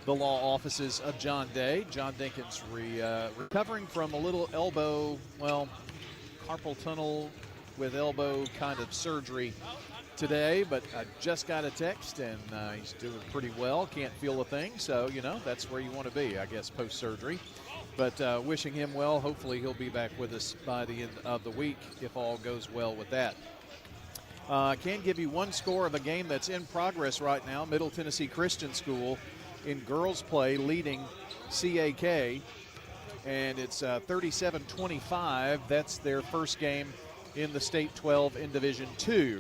the law offices of John Day. John Dinkins recovering from a little elbow, carpal tunnel with elbow kind of surgery today, but I just got a text, and he's doing pretty well. Can't feel a thing, so, that's where you want to be, I guess, post-surgery. But wishing him well. Hopefully he'll be back with us by the end of the week if all goes well with that. I can give you one score of a game that's in progress right now. Middle Tennessee Christian School in girls play leading CAK, and it's 37-25. That's their first game in the State 12 in Division II.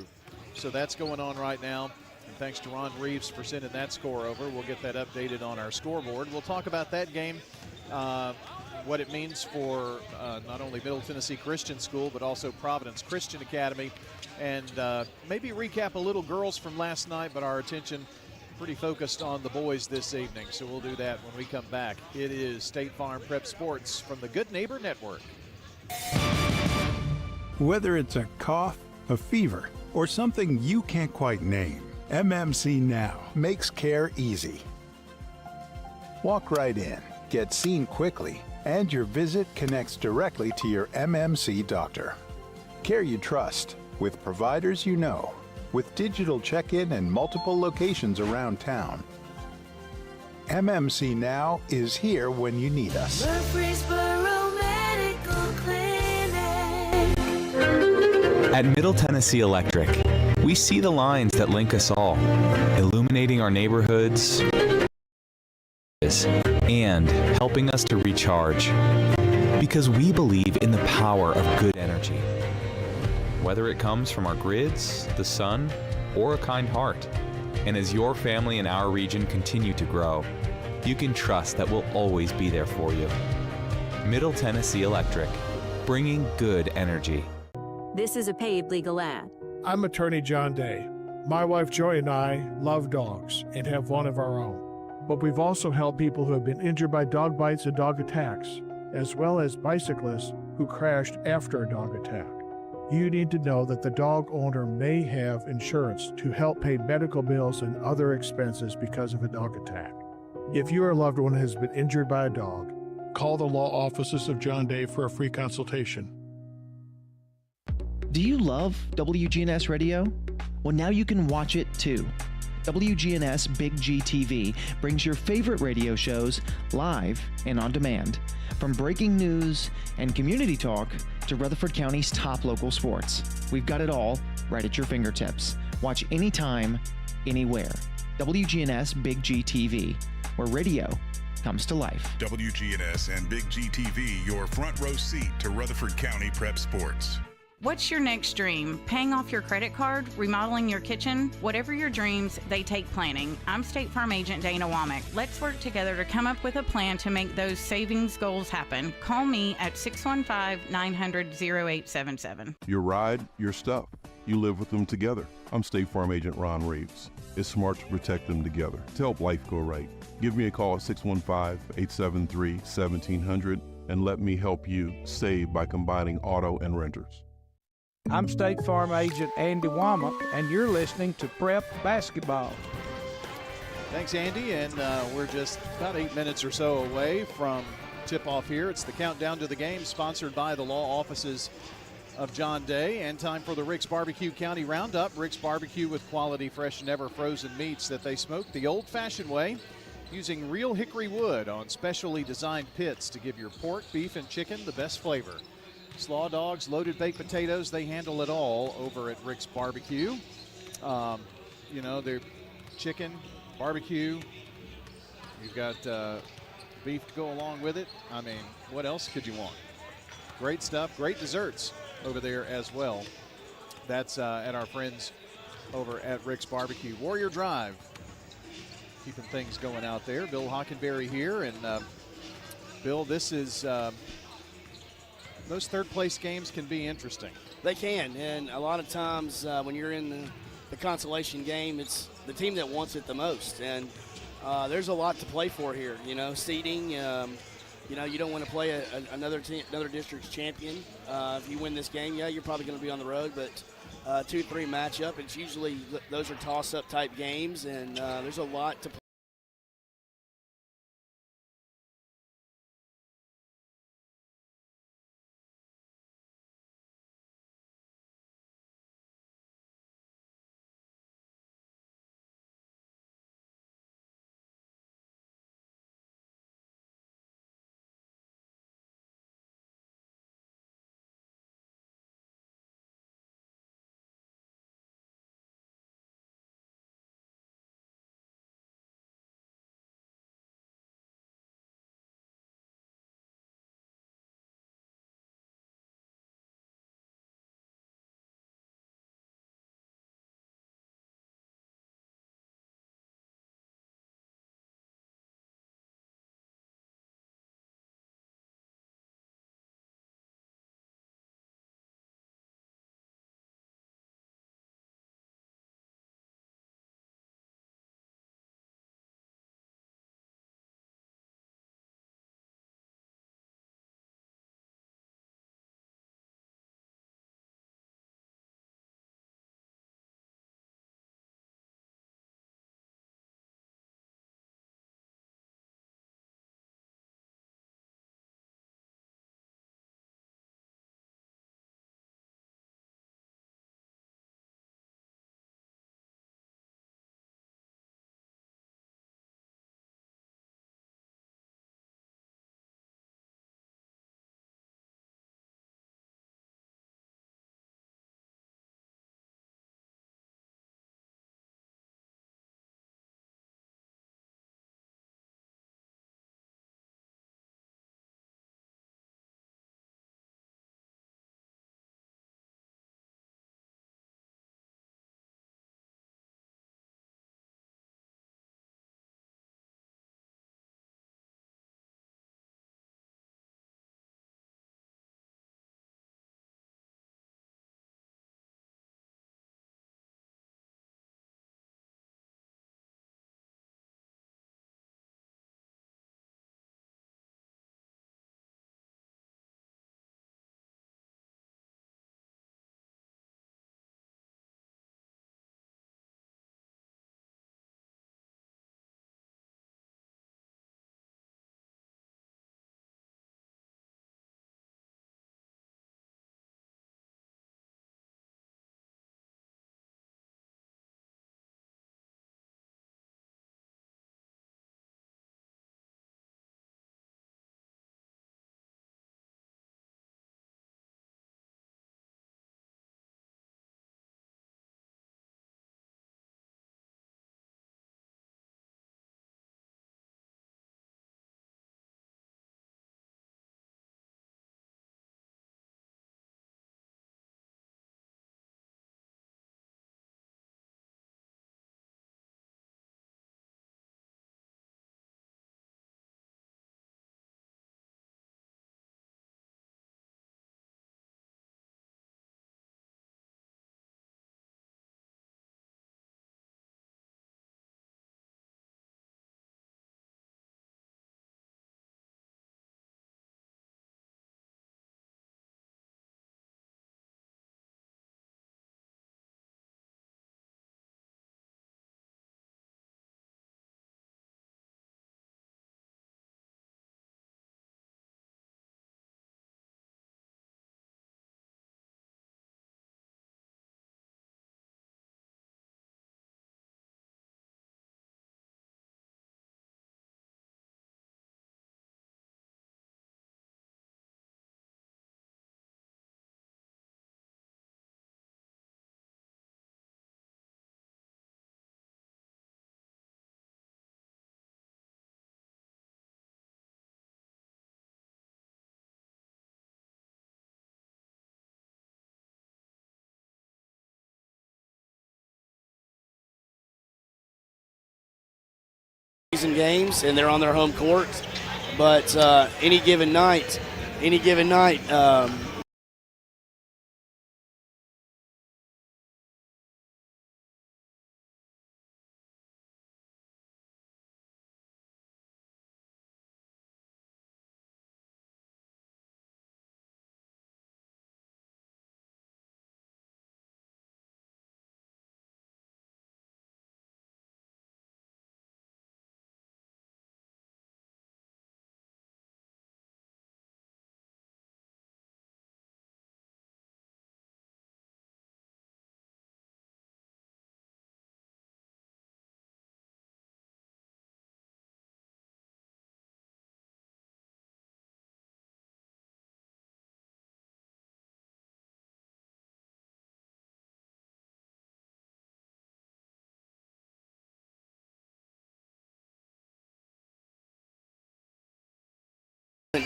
So that's going on right now. And thanks to Ron Reeves for sending that score over. We'll get that updated on our scoreboard. We'll talk about that game, what it means for not only Middle Tennessee Christian School, but also Providence Christian Academy, and maybe recap a little girls from last night, but our attention pretty focused on the boys this evening. So we'll do that when we come back. It is State Farm Prep Sports from the Good Neighbor Network. Whether it's a cough, a fever, or something you can't quite name, MMC Now makes care easy. Walk right in, get seen quickly, and your visit connects directly to your MMC doctor. Care you trust, with providers you know, with digital check-in and multiple locations around town. MMC Now is here when you need us. Murfreesboro Medical Clinic. At Middle Tennessee Electric, we see the lines that link us all, illuminating our neighborhoods and helping us to recharge. Because we believe in the power of good energy. Whether it comes from our grids, the sun, or a kind heart. And as your family and our region continue to grow, you can trust that we'll always be there for you. Middle Tennessee Electric, bringing good energy. This is a paid legal ad. I'm attorney John Day. My wife Joy and I love dogs and have one of our own. But we've also helped people who have been injured by dog bites and dog attacks, as well as bicyclists who crashed after a dog attack. You need to know that the dog owner may have insurance to help pay medical bills and other expenses because of a dog attack. If your loved one has been injured by a dog, call the law offices of John Day for a free consultation. Do you love WGNS Radio? Well, now you can watch it too. WGNS Big G TV brings your favorite radio shows live and on demand. From breaking news and community talk to Rutherford County's top local sports. We've got it all right at your fingertips. Watch anytime, anywhere. WGNS Big G TV, where radio comes to life. WGNS and Big G TV, your front row seat to Rutherford County prep sports. What's your next dream? Paying off your credit card? Remodeling your kitchen? Whatever your dreams, they take planning. I'm State Farm Agent Dana Womack. Let's work together to come up with a plan to make those savings goals happen. Call me at 615-900-0877. Your ride, your stuff. You live with them together. I'm State Farm Agent Ron Reeves. It's smart to protect them together to help life go right. Give me a call at 615-873-1700 and let me help you save by combining auto and renters. I'm State Farm Agent Andy Womack, and you're listening to Prep Basketball. Thanks, Andy, and we're just about 8 minutes or so away from tip-off here. It's the countdown to the game, sponsored by the law offices of John Day, and time for the Rick's Barbecue County Roundup. Rick's Barbecue with quality, fresh, never frozen meats that they smoke the old-fashioned way, using real hickory wood on specially designed pits to give your pork, beef, and chicken the best flavor. Slaw dogs, loaded baked potatoes, they handle it all over at Rick's Barbecue. Their chicken, barbecue, you've got beef to go along with it. I mean, what else could you want? Great stuff, great desserts over there as well. That's at our friends over at Rick's Barbecue. Warrior Drive, keeping things going out there. Bill Hockenberry here, and Bill, this is... those third-place games can be interesting. They can, and a lot of times when you're in the consolation game, it's the team that wants it the most. And there's a lot to play for here. Seeding. You don't want to play another district's champion. If you win this game, you're probably going to be on the road. But 2-3 matchup, it's usually those are toss-up type games, and there's a lot to play. season games, and they're on their home court. But any given night.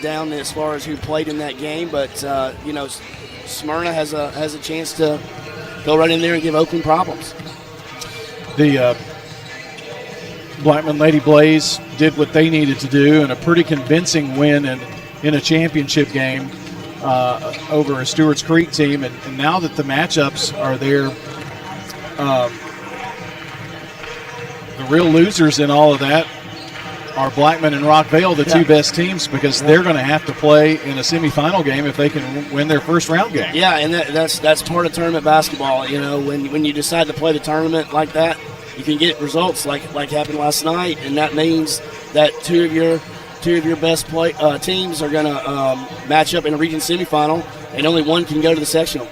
Down as far as who played in that game, but Smyrna has a chance to go right in there and give Oakland problems. The Blackman Lady Blaze did what they needed to do, and a pretty convincing win in a championship game over a Stewart's Creek team. And now that the matchups are there, the real losers in all of that are Blackman and Rockvale, the two best teams, because they're going to have to play in a semifinal game if they can win their first round game. Yeah, and that's part of tournament basketball. When you decide to play the tournament like that, you can get results like happened last night, and that means that two of your best teams are going to match up in a region semifinal, and only one can go to the sectional.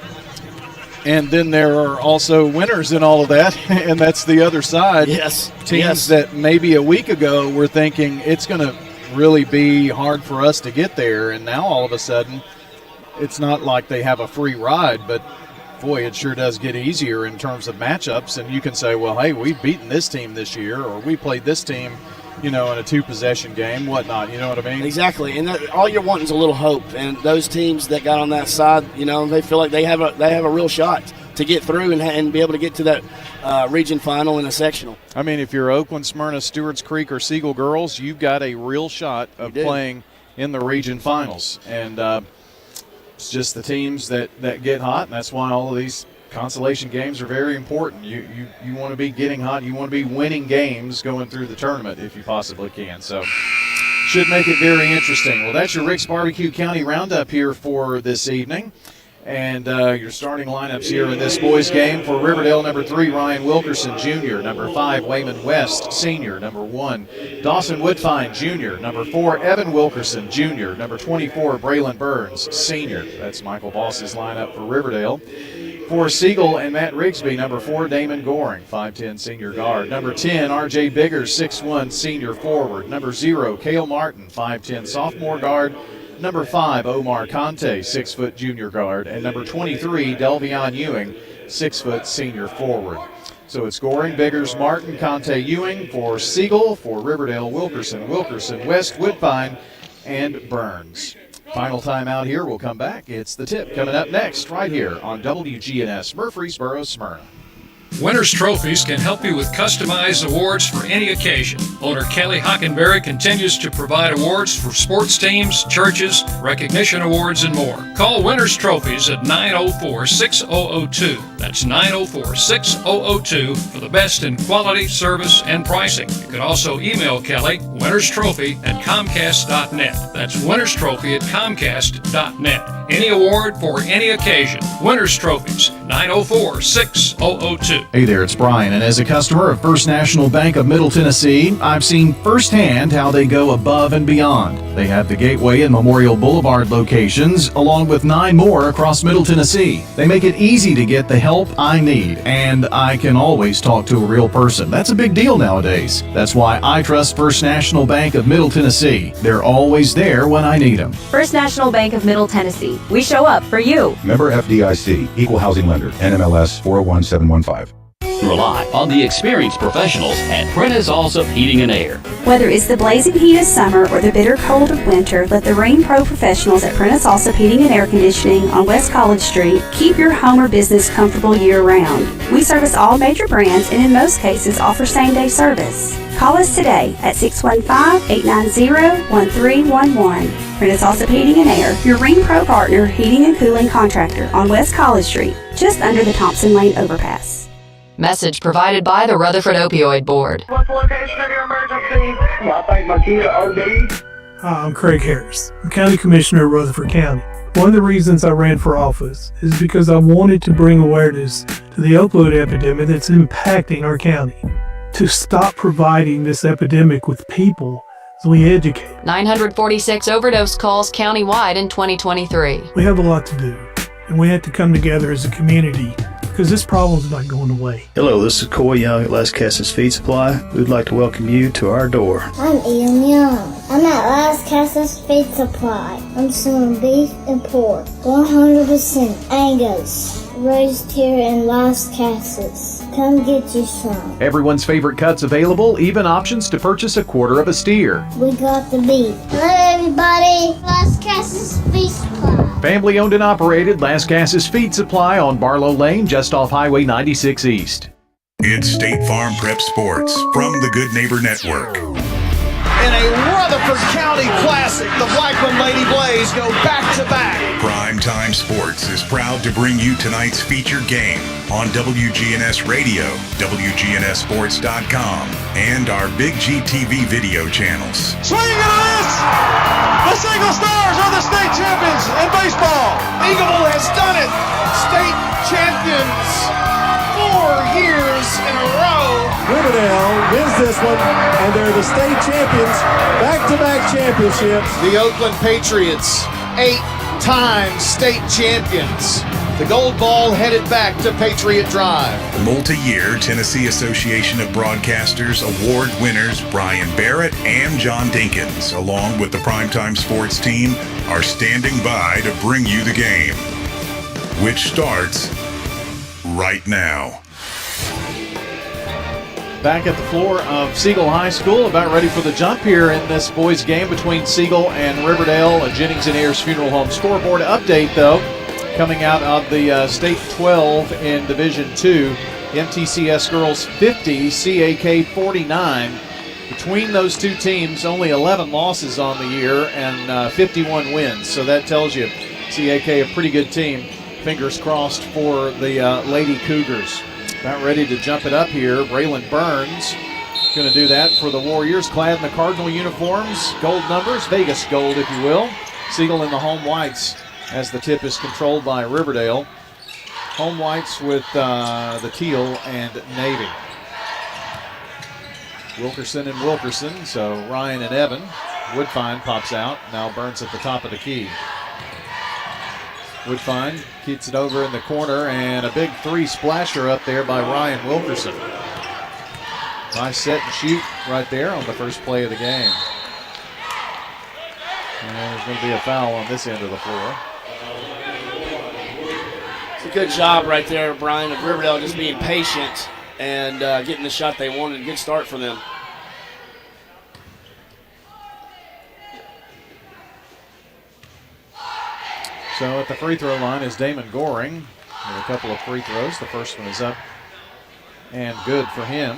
And then there are also winners in all of that, and that's the other side. Yes. Teams that maybe a week ago were thinking it's going to really be hard for us to get there, and now all of a sudden it's not like they have a free ride, but boy, it sure does get easier in terms of matchups, and you can say, well, hey, we've beaten this team this year, or we played this team, in a two-possession game, whatnot, you know what I mean? Exactly, and all you're wanting is a little hope, and those teams that got on that side, they feel like they have a real shot to get through and be able to get to that region final and a sectional. I mean, if you're Oakland, Smyrna, Stewart's Creek, or Siegel girls, you've got a real shot of playing in the region finals, and it's just the teams that get hot, and that's why all of these consolation games are very important. You want to be getting hot. You want to be winning games going through the tournament if you possibly can. So should make it very interesting. Well, that's your Rick's Barbecue County Roundup here for this evening. And your starting lineups here in this boys game for Riverdale: number 3, Ryan Wilkerson, Jr., number 5, Wayman West, Sr., number 1, Dawson Woodfine, Jr., number 4, Evan Wilkerson, Jr., number 24, Braylon Burns, Sr. That's Michael Boss's lineup for Riverdale. For Siegel and Matt Rigsby, number 4, Damon Goring, 5'10", senior guard. Number 10, R.J. Biggers, 6'1", senior forward. Number 0, Cale Martin, 5'10", sophomore guard. Number 5, Omar Conte, 6-foot junior guard. And number 23, Delvion Ewing, 6-foot senior forward. So it's Goring, Biggers, Martin, Conte, Ewing. For Siegel, for Riverdale, Wilkerson, West, Woodbine, and Burns. Final time out here. We'll come back. It's the tip coming up next right here on WGNS Murfreesboro, Smyrna. Winners Trophies can help you with customized awards for any occasion. Owner Kelly Hockenberry continues to provide awards for sports teams, churches, recognition awards, and more. Call Winners Trophies at 904-6002. That's 904-6002 for the best in quality, service, and pricing. You can also email Kelly, winnerstrophy@comcast.net. That's winnerstrophy@comcast.net. Any award for any occasion. Winners Trophies, 904-6002. Hey there, it's Brian, and as a customer of First National Bank of Middle Tennessee, I've seen firsthand how they go above and beyond. They have the Gateway and Memorial Boulevard locations, along with 9 more across Middle Tennessee. They make it easy to get the help I need, and I can always talk to a real person. That's a big deal nowadays. That's why I trust First National Bank of Middle Tennessee. They're always there when I need them. First National Bank of Middle Tennessee. We show up for you. Member FDIC, Equal Housing Lender, NMLS 401715. Rely on the experienced professionals at Prentice Allsup Heating and Air. Whether it's the blazing heat of summer or the bitter cold of winter, let the Rain Pro professionals at Prentice Allsup Heating and Air Conditioning on West College Street keep your home or business comfortable year-round. We service all major brands and in most cases offer same-day service. Call us today at 615-890-1311. Prentice Allsup Heating and Air, your Rain Pro partner heating and cooling contractor on West College Street, just under the Thompson Lane overpass. Message provided by the Rutherford Opioid Board. What's the location of your emergency? I think my kid OD. Hi, I'm Craig Harris, the County Commissioner of Rutherford County. One of the reasons I ran for office is because I wanted to bring awareness to the opioid epidemic that's impacting our county. To stop providing this epidemic with people as we educate. 946 overdose calls countywide in 2023. We have a lot to do, and we have to come together as a community because this problem's not going away. Hello, this is Coy Young at Las Casas Feed Supply. We'd like to welcome you to our door. I'm Ian Young. I'm at Las Casas Feed Supply. I'm selling beef and pork, 100% Angus, raised here in Las Casas. Come get you some. Everyone's favorite cuts available, even options to purchase a quarter of a steer. We got the beef. Hello, everybody. Las Casas Feed Supply. Family owned and operated, Las Casas Feed Supply on Barlow Lane, just off Highway 96 East. It's State Farm Prep Sports from the Good Neighbor Network. In a Rutherford County Classic, the Blackman Lady Blaze go back-to-back. Primetime Sports is proud to bring you tonight's featured game on WGNS Radio, wgnssports.com, and our Big G TV video channels. Swing and a miss! The Single Stars are the state champions in baseball. Eagle has done it. State champions 4 years in a row. Riverdale wins this one, and they're the state champions, back-to-back championships. The Oakland Patriots, 8-time state champions. The gold ball headed back to Patriot Drive. Multi-year Tennessee Association of Broadcasters award winners Brian Barrett and John Dinkins, along with the Primetime Sports team, are standing by to bring you the game, which starts right now. Back at the floor of Siegel High School, about ready for the jump here in this boys game between Siegel and Riverdale. A Jennings and Ayers Funeral Home scoreboard update, though, coming out of the State 12 in Division 2. MTCS girls 50, CAK 49. Between those two teams, only 11 losses on the year and 51 wins. So that tells you CAK a pretty good team. Fingers crossed for the Lady Cougars. About ready to jump it up here. Braylon Burns going to do that for the Warriors, clad in the Cardinal uniforms, gold numbers, Vegas gold, if you will. Siegel in the home whites as the tip is controlled by Riverdale. Home whites with the teal and navy. Wilkerson and Wilkerson, so Ryan and Evan. Woodfine pops out. Now Burns at the top of the key. Woodfine keeps it over in the corner, and a big three splasher up there by Ryan Wilkerson. Nice set and shoot right there on the first play of the game. And there's going to be a foul on this end of the floor. It's a good job right there, Brian, of Riverdale just being patient and getting the shot they wanted. A good start for them. So at the free throw line is Damon Goring with a couple of free throws. The first one is up and good for him.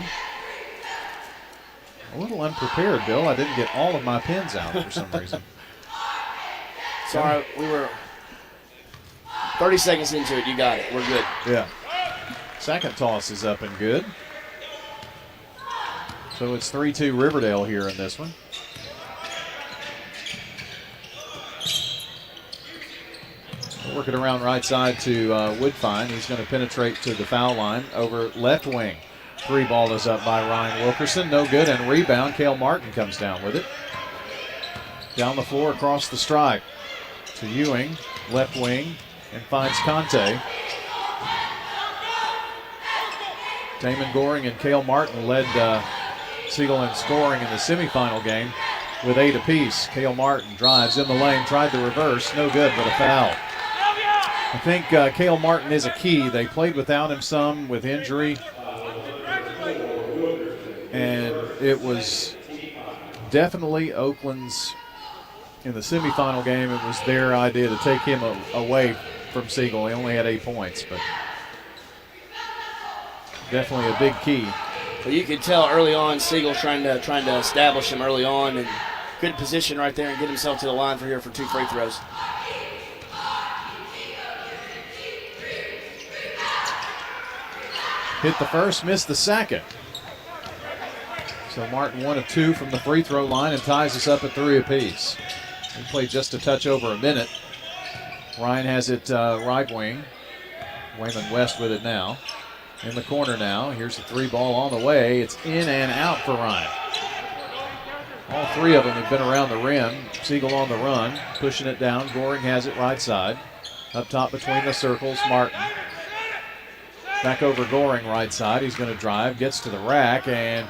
A little unprepared, Bill. I didn't get all of my pins out for some reason. Sorry, we were 30 seconds into it. You got it. We're good. Yeah. Second toss is up and good. So it's 3-2 Riverdale here in this one. Working around right side to Woodfine. He's going to penetrate to the foul line over left wing. Three ball is up by Ryan Wilkerson. No good, and rebound. Cale Martin comes down with it. Down the floor across the stripe to Ewing, left wing, and finds Conte. Damon Goring and Cale Martin led Siegel in scoring in the semifinal game with 8 apiece. Cale Martin drives in the lane, tried the reverse. No good, but a foul. I think Cale Martin is a key. They played without him some with injury. it was definitely Oakland's, in the semifinal game, it was their idea to take him away from Siegel. He only had 8 points, but definitely a big key. Well, you could tell early on Siegel trying to establish him early on, and good position right there and get himself to the line for 2 free throws. Hit the first, missed the second. So Martin 1 of 2 from the free throw line and ties us up at 3 apiece. We played just a touch over a minute. Ryan has it right wing. Wayman West with it now. In the corner now. Here's the 3 ball on the way. It's in and out for Ryan. All 3 of them have been around the rim. Siegel on the run, pushing it down. Goring has it right side. Up top between the circles, Martin. Back over Goring right side. He's going to drive, gets to the rack, and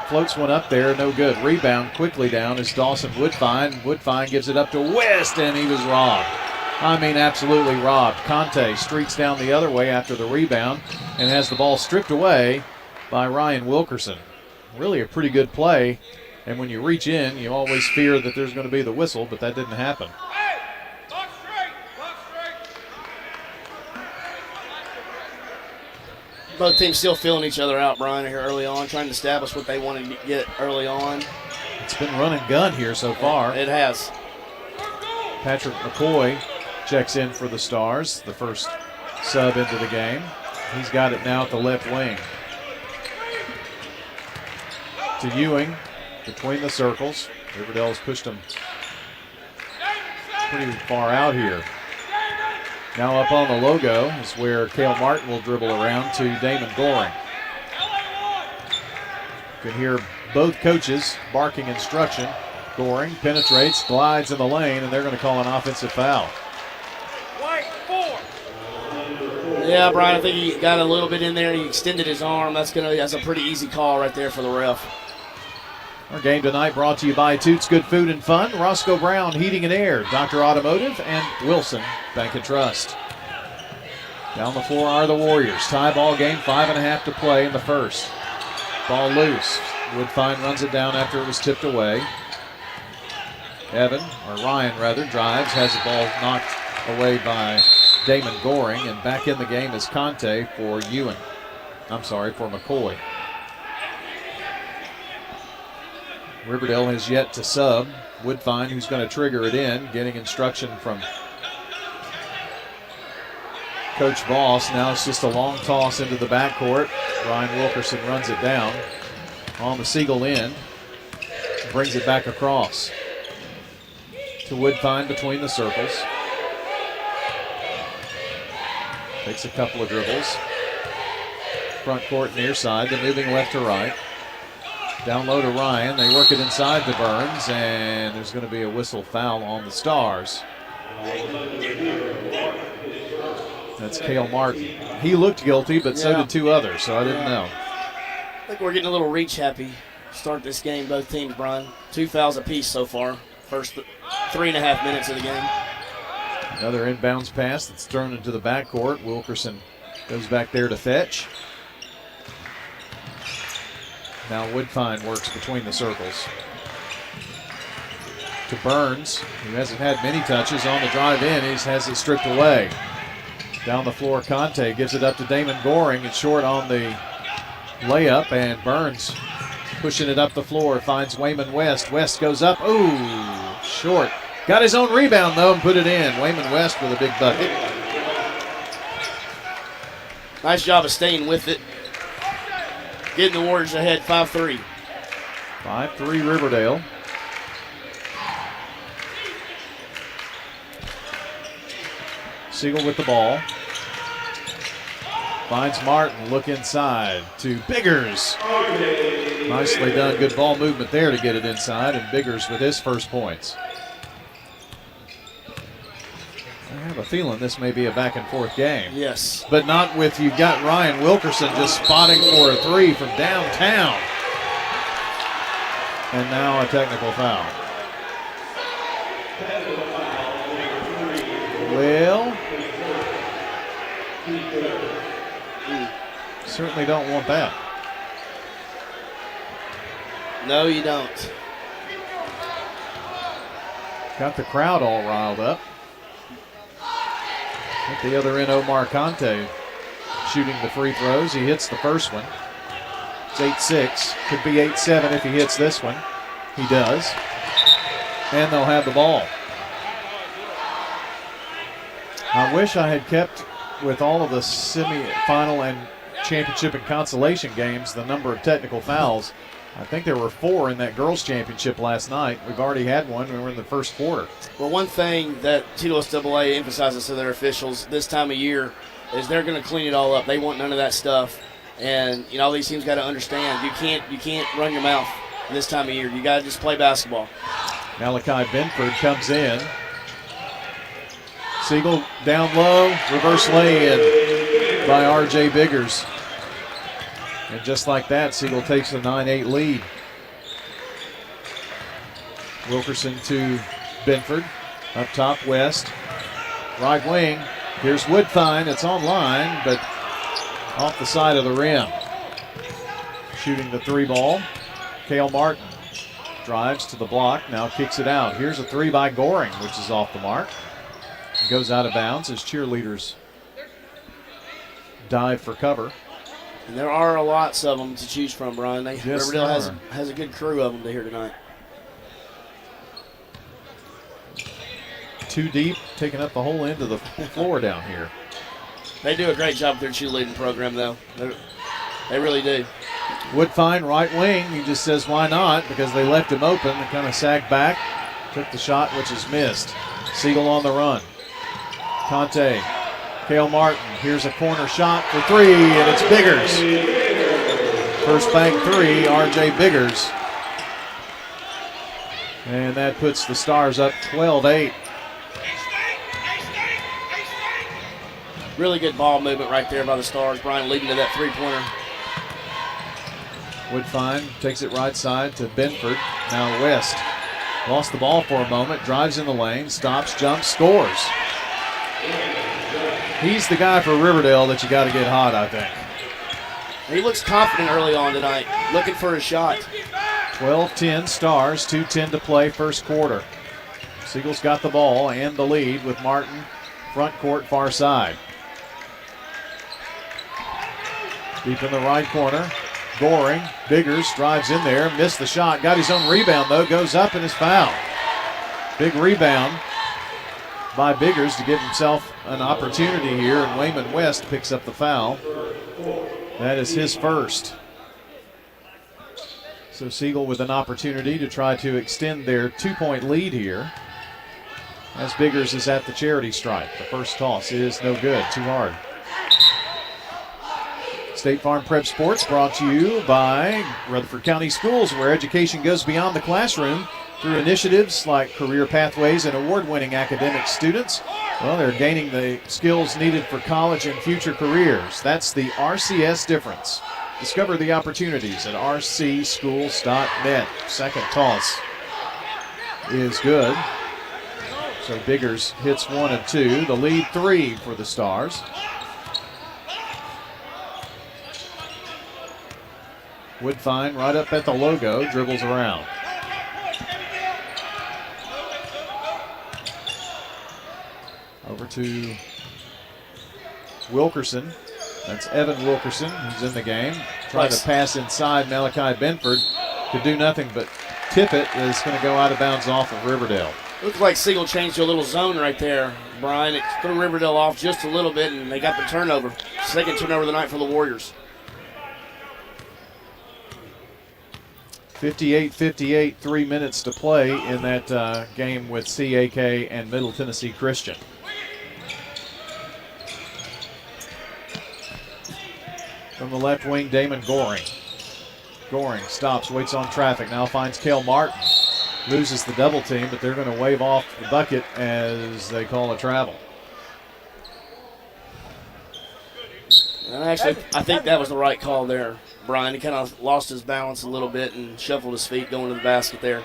floats one up there. No good. Rebound quickly down is Dawson Woodfine. Woodfine gives it up to West, and he was robbed. I mean, absolutely robbed. Conte streaks down the other way after the rebound and has the ball stripped away by Ryan Wilkerson. Really a pretty good play. And when you reach in, you always fear that there's going to be the whistle, but that didn't happen. Both teams still feeling each other out, Brian, here early on, trying to establish what they wanted to get early on. It's been run and gun here so far. It has. Patrick McCoy checks in for the Stars, the first sub into the game. He's got it now at the left wing. To Ewing, between the circles. Riverdale has pushed him pretty far out here. Now up on the logo is where Cale Martin will dribble around to Damon Goring. You can hear both coaches barking instruction. Goring penetrates, glides in the lane, and they're going to call an offensive foul. Yeah, Brian, I think he got a little bit in there. He extended his arm. That's a pretty easy call right there for the ref. Our game tonight brought to you by Toots Good Food and Fun, Roscoe Brown Heating and Air, Dr. Automotive, and Wilson Bank and Trust. Down the floor are the Warriors. Tie ball game, 5.5 to play in the first. Ball loose. Woodfine runs it down after it was tipped away. Ryan drives, has the ball knocked away by Damon Goring, and back in the game is Conte for for McCoy. Riverdale has yet to sub. Woodfine, who's going to trigger it in, getting instruction from Coach Voss. Now it's just a long toss into the backcourt. Ryan Wilkerson runs it down on the Siegel end. Brings it back across to Woodfine between the circles. Takes a couple of dribbles. Front court near side, then moving left to right. Down low to Ryan. They work it inside to Burns, and there's going to be a whistle foul on the Stars. That's Cale Martin. He looked guilty, but so did 2 others, so I didn't know. I think we're getting a little reach happy. Start this game, both teams, Brian. 2 fouls apiece so far. First 3.5 minutes of the game. Another inbounds pass that's thrown into the backcourt. Wilkerson goes back there to fetch. Now Woodfine works between the circles. To Burns, who hasn't had many touches on the drive in. He has it stripped away. Down the floor, Conte gives it up to Damon Goring. It's short on the layup, and Burns pushing it up the floor. Finds Wayman West. West goes up. Ooh, short. Got his own rebound, though, and put it in. Wayman West with a big bucket. Nice job of staying with it. Getting the Warriors ahead, 5-3. 5-3 Riverdale. Siegel with the ball. Finds Martin, look inside to Biggers. Nicely done, good ball movement there to get it inside, and Biggers with his first points. I have a feeling this may be a back and forth game. Yes. But not with, you've got Ryan Wilkerson just spotting for a 3 from downtown. And now a technical foul. Well, certainly don't want that. No, you don't. Got the crowd all riled up. At the other end, Omar Conte shooting the free throws. He hits the first one. It's 8-6. Could be 8-7 if he hits this one. He does. And they'll have the ball. I wish I had kept, with all of the semi-final and championship and consolation games, the number of technical fouls. I think there were 4 in that girls' championship last night. We've already had one. We were in the first quarter. Well, one thing that TWSAA emphasizes to their officials this time of year is they're going to clean it all up. They want none of that stuff. And, you know, all these teams got to understand you can't run your mouth this time of year. You got to just play basketball. Malachi Benford comes in. Siegel down low, reverse lay-in by R.J. Biggers. And just like that, Siegel takes a 9-8 lead. Wilkerson to Benford. Up top, West. Right wing. Here's Woodfine. It's online, but off the side of the rim. Shooting the 3 ball. Cale Martin drives to the block. Now kicks it out. Here's a 3 by Goring, which is off the mark. Goes out of bounds as cheerleaders dive for cover. And there are lots of them to choose from, Brian. Yes, Riverdale has a good crew of them to hear tonight. 2 deep, taking up the whole end of the floor down here. They do a great job with their cheerleading program, though. They really do. Woodfine, right wing. He just says, why not? Because they left him open and kind of sagged back. Took the shot, which is missed. Siegel on the run. Conte. Cale Martin. Here's a corner shot for 3, and it's Biggers. First bank 3, R.J. Biggers. And that puts the Stars up 12-8. Really good ball movement right there by the Stars. Brian leading to that 3-pointer. Woodfine takes it right side to Benford. Now West. Lost the ball for a moment. Drives in the lane. Stops, jumps, scores. He's the guy for Riverdale that you got to get hot, I think. He looks confident early on tonight, looking for a shot. 12-10 Stars, 2:10 to play first quarter. Siegel's got the ball and the lead with Martin front court far side. Deep in the right corner. Goring, Biggers drives in there, missed the shot, got his own rebound though, goes up and is fouled. Big rebound by Biggers to give himself an opportunity here, and Wayman West picks up the foul. That is his first. So Siegel with an opportunity to try to extend their 2-point lead here, as Biggers is at the charity stripe. The first toss is no good, too hard. State Farm Prep Sports brought to you by Rutherford County Schools, where education goes beyond the classroom through initiatives like career pathways and award-winning academic students. Well, they're gaining the skills needed for college and future careers. That's the RCS difference. Discover the opportunities at rcschools.net. Second toss is good. So Biggers hits 1 of 2. The lead 3 for the Stars. Woodfine right up at the logo, dribbles around. Over to Wilkerson. That's Evan Wilkerson, who's in the game. Trying to pass inside. Malachi Benford could do nothing but tip it. It's going to go out of bounds off of Riverdale. Looks like Siegel changed to a little zone right there, Brian. It threw Riverdale off just a little bit, and they got the turnover. Second turnover of the night for the Warriors. 58-58, 3 minutes to play in that game with CAK and Middle Tennessee Christian. From the left wing, Damon Goring. Goring stops, waits on traffic, now finds Cale Martin. Loses the double team, but they're going to wave off the bucket as they call a travel. And actually, I think that was the right call there, Brian. He kind of lost his balance a little bit and shuffled his feet going to the basket there.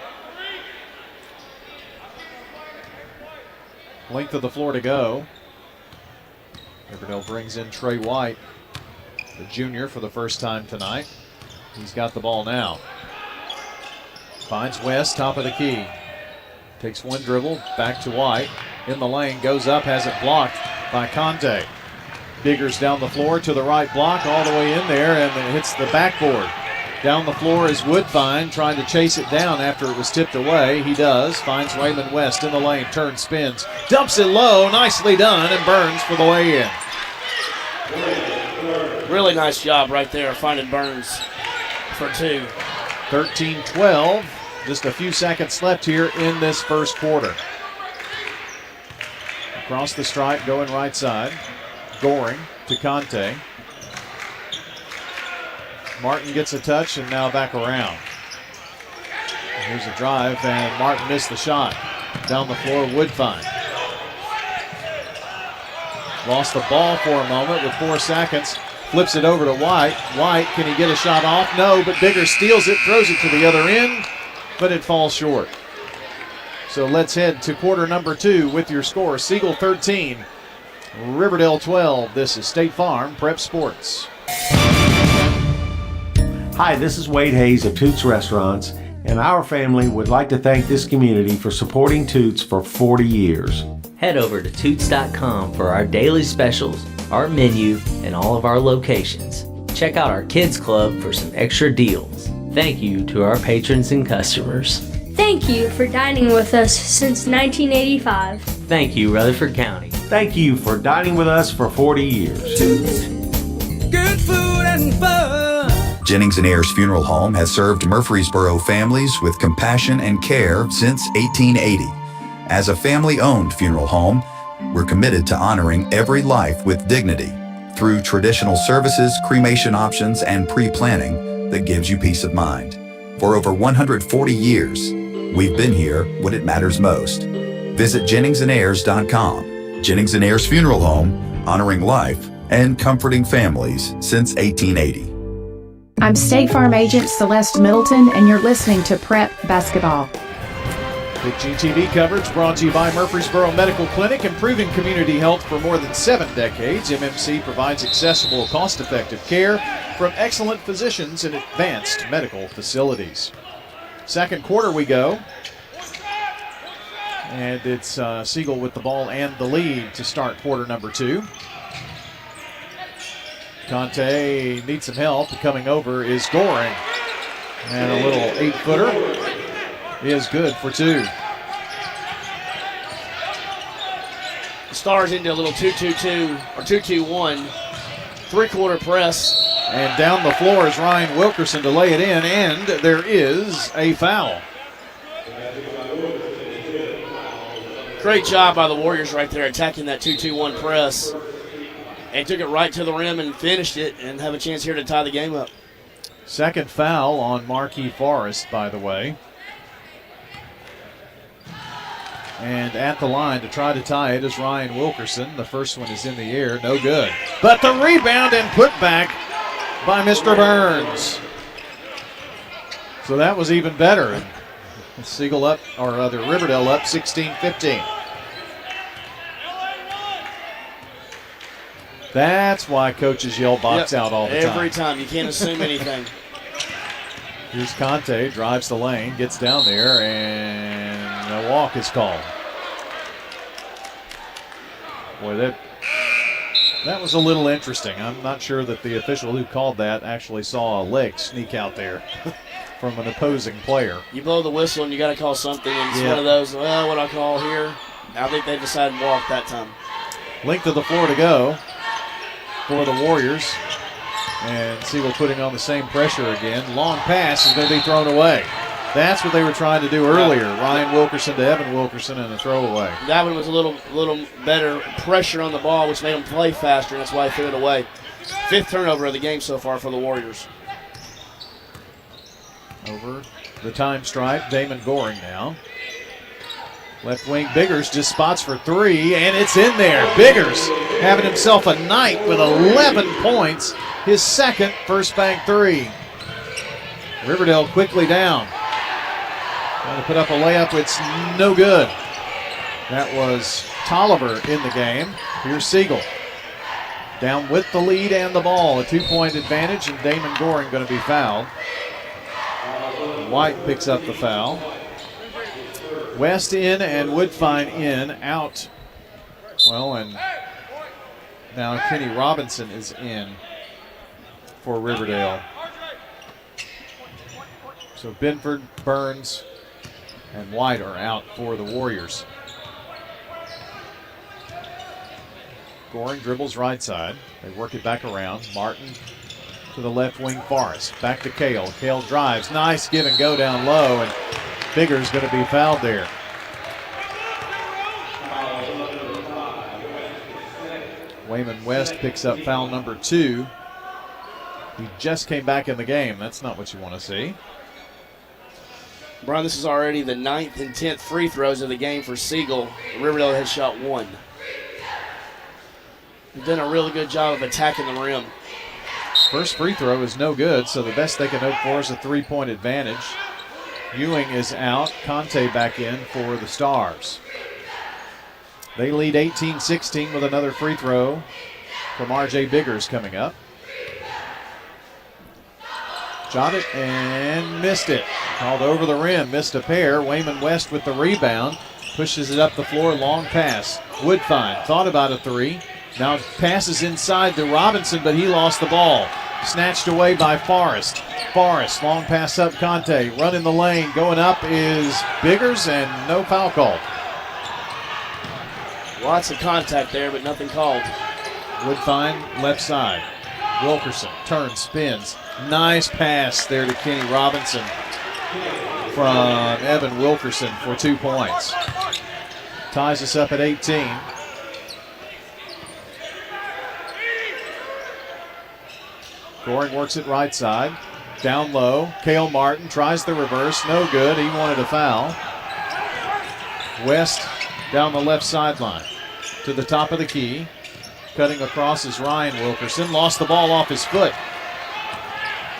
Length of the floor to go. Riverdale brings in Trey White, the junior, for the first time tonight. He's got the ball now. Finds West, top of the key. Takes one dribble, back to White. In the lane, goes up, has it blocked by Conte. Biggers down the floor to the right block, all the way in there, and it hits the backboard. Down the floor is Woodfine, trying to chase it down after it was tipped away. He does. Finds Raymond West in the lane, turns, spins, dumps it low, nicely done, and Burns for the way in. Really nice job right there, finding Burns for 2. 13-12, just a few seconds left here in this first quarter. Across the stripe, going right side. Goring to Conte. Martin gets a touch and now back around. Here's a drive and Martin missed the shot. Down the floor, Woodfine. Lost the ball for a moment with 4 seconds. Flips it over to White. White, can he get a shot off? No, but Bigger steals it, throws it to the other end, but it falls short. So let's head to quarter number 2 with your score. Siegel 13, Riverdale 12. This is State Farm Prep Sports. Hi, this is Wade Hayes of Toots Restaurants, and our family would like to thank this community for supporting Toots for 40 years. Head over to Toots.com for our daily specials, our menu, and all of our locations. Check out our Kids Club for some extra deals. Thank you to our patrons and customers. Thank you for dining with us since 1985. Thank you, Rutherford County. Thank you for dining with us for 40 years. Toots. Good food and fun. Jennings and Ayers Funeral Home has served Murfreesboro families with compassion and care since 1880. As a family-owned funeral home, we're committed to honoring every life with dignity through traditional services, cremation options, and pre-planning that gives you peace of mind. For over 140 years, we've been here when it matters most. Visit JenningsandAyers.com. Jennings and Ayers Funeral Home, honoring life and comforting families since 1880. I'm State Farm Agent Celeste Middleton, and you're listening to Prep Basketball. Big G TV coverage brought to you by Murfreesboro Medical Clinic, improving community health for more than 7 decades. MMC provides accessible, cost-effective care from excellent physicians in advanced medical facilities. Second quarter we go. And it's Siegel with the ball and the lead to start quarter number 2. Conte needs some help. Coming over is Goring. And a little 8-footer is good for 2. The Stars into a little 2-2-2 or 2-2-1. 3-quarter press. And down the floor is Ryan Wilkerson to lay it in, and there is a foul. Great job by the Warriors right there, attacking that 2-2-1 press. And took it right to the rim and finished it and have a chance here to tie the game up. Second foul on Marquis Forrest, by the way. And at the line to try to tie it is Ryan Wilkerson. The first one is in the air, no good. But the rebound and put back by Mr. Burns. So that was even better. Siegel up, or rather Riverdale up 16-15. That's why coaches yell box out all the time. Every time. You can't assume anything. Here's Conte, drives the lane, gets down there, and a walk is called. Boy, that was a little interesting. I'm not sure that the official who called that actually saw a leg sneak out there from an opposing player. You blow the whistle and you got to call something, and it's one of those, well, what I call here? I think they decided walk that time. Length of the floor to go for the Warriors. And Siegel putting on the same pressure again. Long pass is going to be thrown away. That's what they were trying to do earlier. Ryan Wilkerson to Evan Wilkerson and a throwaway. That one was a little better pressure on the ball, which made them play faster, and that's why they threw it away. 5th turnover of the game so far for the Warriors. Over the time stripe, Damon Goring now. Left wing Biggers just spots for 3, and it's in there. Biggers having himself a night with 11 points. His second first bank 3. Riverdale quickly down. Trying to put up a layup, it's no good. That was Tolliver in the game. Here's Siegel. Down with the lead and the ball. A 2-point advantage, and Damon Goring going to be fouled. White picks up the foul. West in and Woodfine in, out. Well, and now Kenny Robinson is in for Riverdale. So Benford, Burns, and White are out for the Warriors. Goring dribbles right side. They work it back around. Martin to the left wing, Forrest. Back to Cale. Cale drives. Nice give and go down low, and Bigger's going to be fouled there. Wayman West picks up foul number 2. He just came back in the game. That's not what you want to see. Brian, this is already the 9th and 10th free throws of the game for Siegel. Riverdale has shot 1. They've done a really good job of attacking the rim. First free throw is no good, so the best they can hope for is a 3-point advantage. Ewing is out. Conte back in for the Stars. They lead 18-16 with another free throw from R.J. Biggers coming up. Shot it and missed it. Called over the rim, missed a pair. Wayman West with the rebound. Pushes it up the floor, long pass. Woodfine thought about a 3. Now passes inside to Robinson, but he lost the ball. Snatched away by Forrest. Forrest, long pass up Conte. Run in the lane, going up is Biggers, and no foul called. Lots of contact there, but nothing called. Woodfine, left side. Wilkerson turns, spins. Nice pass there to Kenny Robinson from Evan Wilkerson for 2 points. Ties us up at 18. Goring works it right side. Down low. Cale Martin tries the reverse. No good. He wanted a foul. West down the left sideline to the top of the key. Cutting across is Ryan Wilkerson. Lost the ball off his foot.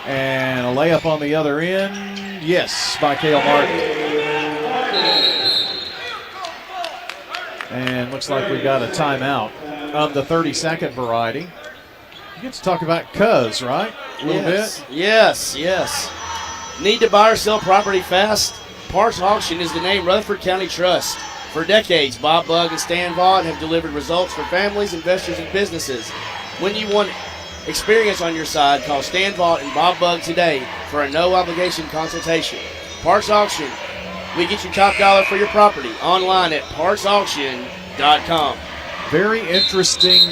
And a layup on the other end. Yes, by Cale Martin. And looks like we got a timeout of the 30-second variety. You get to talk about Cuz, right? A little bit? Yes. Need to buy or sell property fast? Parks Auction is the name Rutherford County Trust. For decades, Bob Bugg and Stan Vaughn have delivered results for families, investors, and businesses. When you want experience on your side, call Stan Vaughn and Bob Bugg today for a no-obligation consultation. Parks Auction. We get you top dollar for your property online at parksauction.com. Very interesting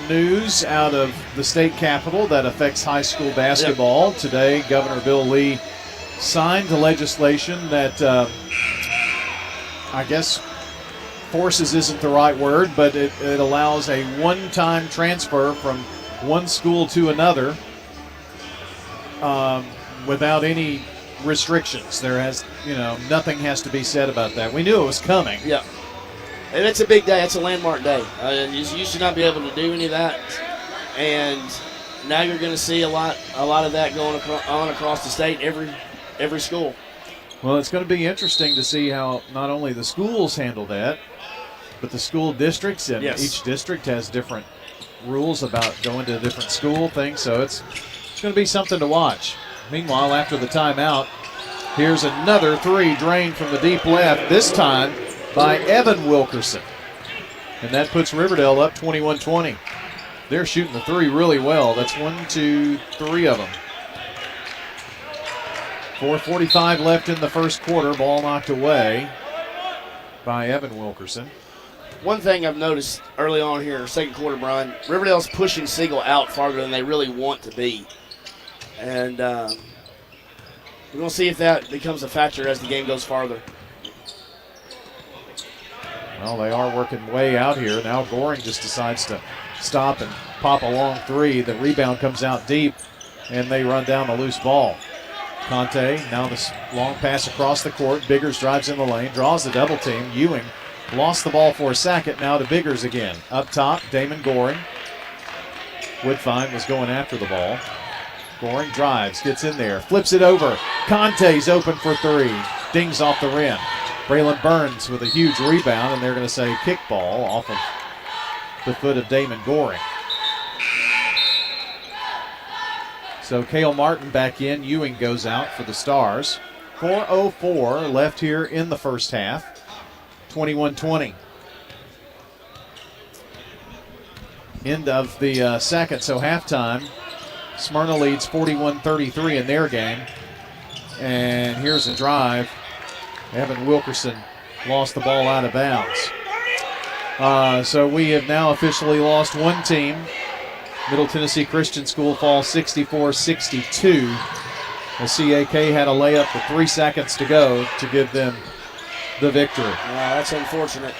news out of the state capitol that affects high school basketball. Yep. Today, Governor Bill Lee signed the legislation that I guess forces isn't the right word, but it allows a one-time transfer from one school to another without any restrictions. Nothing has to be said about that. We knew it was coming. Yeah. And it's a big day. It's a landmark day. You should not be able to do any of that. And now you're going to see a lot of that going on across the state, every school. Well, it's going to be interesting to see how not only the schools handle that, but the school districts, and each district has different rules about going to a different school things. So it's going to be something to watch. Meanwhile, after the timeout, here's another 3 drained from the deep left, this time by Evan Wilkerson. And that puts Riverdale up 21-20. They're shooting the 3 really well. That's 1, 2, 3 of them. 4:45 left in the first quarter. Ball knocked away by Evan Wilkerson. One thing I've noticed early on here, second quarter, Brian, Riverdale's pushing Siegel out farther than they really want to be. And we're going to see if that becomes a factor as the game goes farther. Well, they are working way out here. Now Goring just decides to stop and pop a long 3. The rebound comes out deep, and they run down the loose ball. Conte, now this long pass across the court. Biggers drives in the lane, draws the double team. Ewing lost the ball for a second, now to Biggers again. Up top, Damon Goring. Woodfine was going after the ball. Goring drives, gets in there, flips it over. Conte's open for 3. Dings off the rim. Braylon Burns with a huge rebound, and they're going to say kickball off of the foot of Damon Goring. So Cale Martin back in. Ewing goes out for the Stars. 4:04 left here in the first half. 21-20. End of the second, so halftime. Smyrna leads 41-33 in their game. And here's a drive. Evan Wilkerson lost the ball out of bounds. So we have now officially lost one team. Middle Tennessee Christian School falls 64-62. The CAK had a layup with 3 seconds to go to give them the victory. That's unfortunate.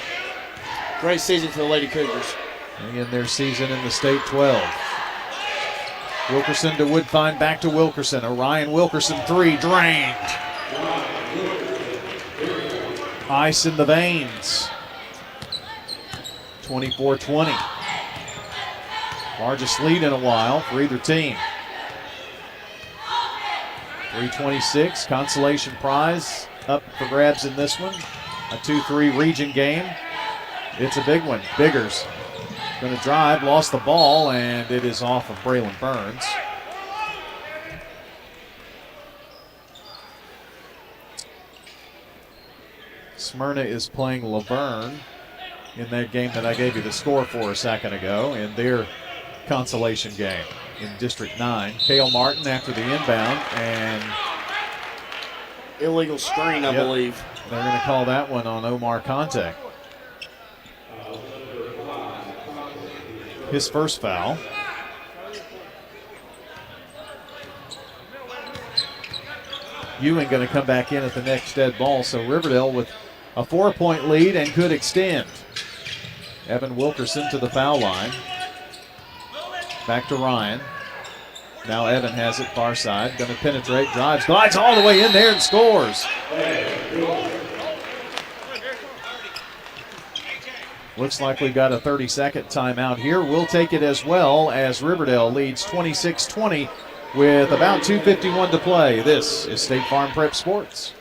Great season for the Lady Cougars. In their season in the State 12. Wilkerson to Woodfine, back to Wilkerson. Orion Wilkerson, 3, drained. Ice in the veins. 24-20. Largest lead in a while for either team. 3:26, consolation prize up for grabs in this one. A 2-3 region game. It's a big one. Biggers going to drive, lost the ball, and it is off of Braylon Burns. Smyrna is playing Laverne in that game that I gave you the score for a second ago in their consolation game in District 9. Cale Martin after the inbound, and illegal screen, I believe. They're going to call that one on Omar Conte. His first foul. Ewing going to come back in at the next dead ball, so Riverdale with a 4-point lead and could extend. Evan Wilkerson to the foul line. Back to Ryan. Now Evan has it far side. Going to penetrate, drives, glides all the way in there and scores. Looks like we've got a 30-second timeout here. We'll take it as well as Riverdale leads 26-20 with about 2:51 to play. This is State Farm Prep Sports.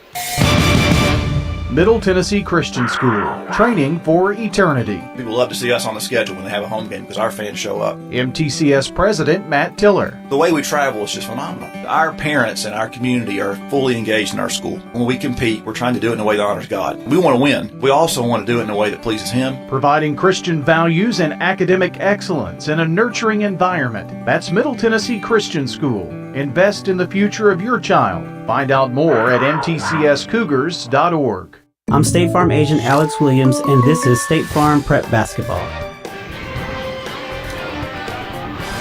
Middle Tennessee Christian School, training for eternity. People love to see us on the schedule when they have a home game because our fans show up. MTCS President Matt Tiller. The way we travel is just phenomenal. Our parents and our community are fully engaged in our school. When we compete, we're trying to do it in a way that honors God. We want to win. We also want to do it in a way that pleases Him. Providing Christian values and academic excellence in a nurturing environment. That's Middle Tennessee Christian School. Invest in the future of your child. Find out more at mtcscougars.org. I'm State Farm agent Alex Williams, and this is State Farm Prep Basketball.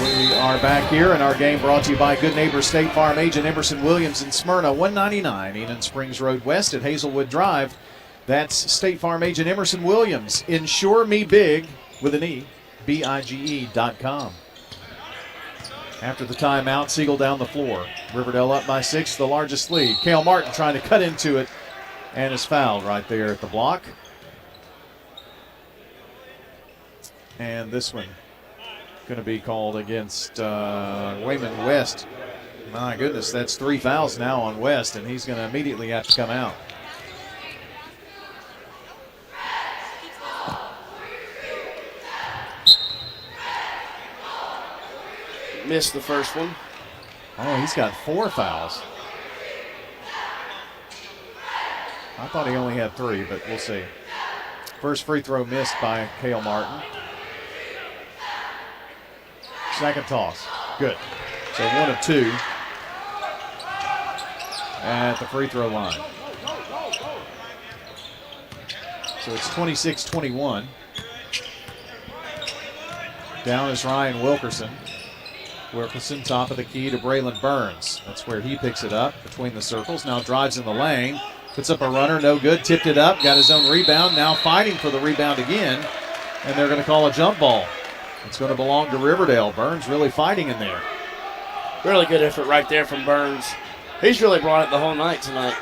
We are back here, and our game brought to you by Good Neighbor State Farm agent Emerson Williams in Smyrna, 199 Enon Springs Road West at Hazelwood Drive. That's State Farm agent Emerson Williams. Insure Me Big with an E, BIGE.com. After the timeout, Siegel down the floor. Riverdale up by 6, the largest lead. Cale Martin trying to cut into it and is fouled right there at the block. And this one going to be called against Wayman West. My goodness, that's 3 fouls now on West, and he's going to immediately have to come out. Missed the first one. Oh, he's got 4 fouls. I thought he only had 3, but we'll see. First free throw missed by Cale Martin. Second toss. Good. So 1 of 2 at the free throw line. So it's 26-21. Down is Ryan Wilkerson. Wilkerson top of the key to Braylon Burns. That's where he picks it up between the circles. Now drives in the lane. Puts up a runner, no good. Tipped it up, got his own rebound. Now fighting for the rebound again. And they're going to call a jump ball. It's going to belong to Riverdale. Burns really fighting in there. Really good effort right there from Burns. He's really brought it the whole night tonight.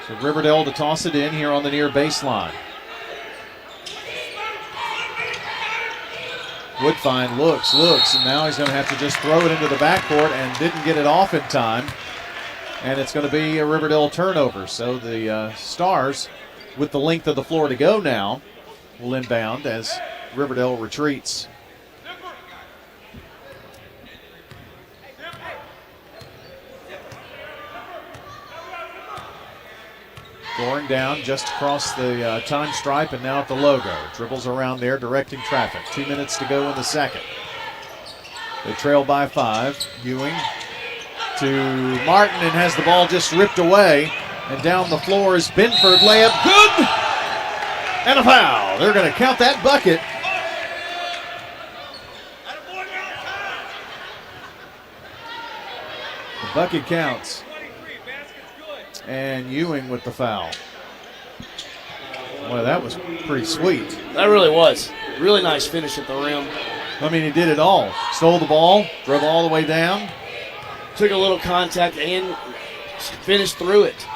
So Riverdale to toss it in here on the near baseline. Woodfine looks, and now he's going to have to just throw it into the backcourt and didn't get it off in time. And it's going to be a Riverdale turnover. So the Stars, with the length of the floor to go now, will inbound as Riverdale retreats. Goring down just across the time stripe and now at the logo. Dribbles around there, directing traffic. 2 minutes to go in the second. They trail by 5. Ewing to Martin and has the ball just ripped away. And down the floor is Binford. Layup good! And a foul. They're going to count that bucket. The bucket counts. And Ewing with the foul. Boy, that was pretty sweet. That really was. Really nice finish at the rim. I mean, he did it all. Stole the ball, drove all the way down. Took a little contact and finished through it.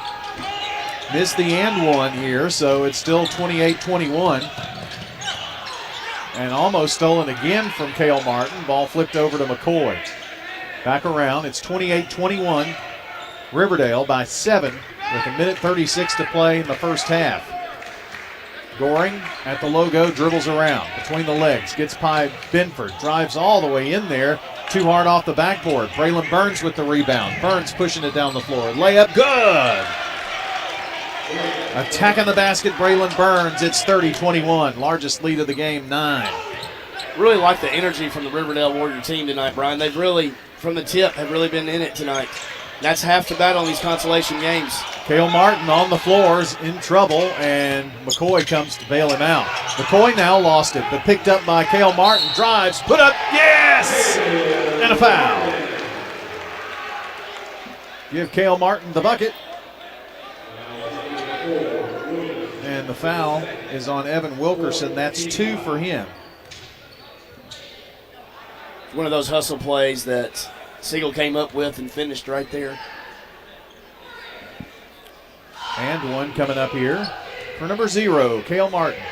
Missed the and one here, so it's still 28-21. And almost stolen again from Cale Martin. Ball flipped over to McCoy. Back around, it's 28-21. Riverdale by 7 with 1:36 to play in the first half. Goring at the logo, dribbles around between the legs, gets by Binford, drives all the way in there. Too hard off the backboard. Braylon Burns with the rebound. Burns pushing it down the floor. Layup good. Attacking the basket, Braylon Burns. It's 30-21. Largest lead of the game, 9. Really like the energy from the Riverdale Warrior team tonight, Brian. They've really, from the tip, have really been in it tonight. That's half the battle in these consolation games. Cale Martin on the floor is in trouble, and McCoy comes to bail him out. McCoy now lost it, but picked up by Cale Martin. Drives, put up, yes! And a foul. Give Cale Martin the bucket. And the foul is on Evan Wilkerson. That's 2 for him. One of those hustle plays that Siegel came up with and finished right there. And one coming up here for number 0, Cale Martin.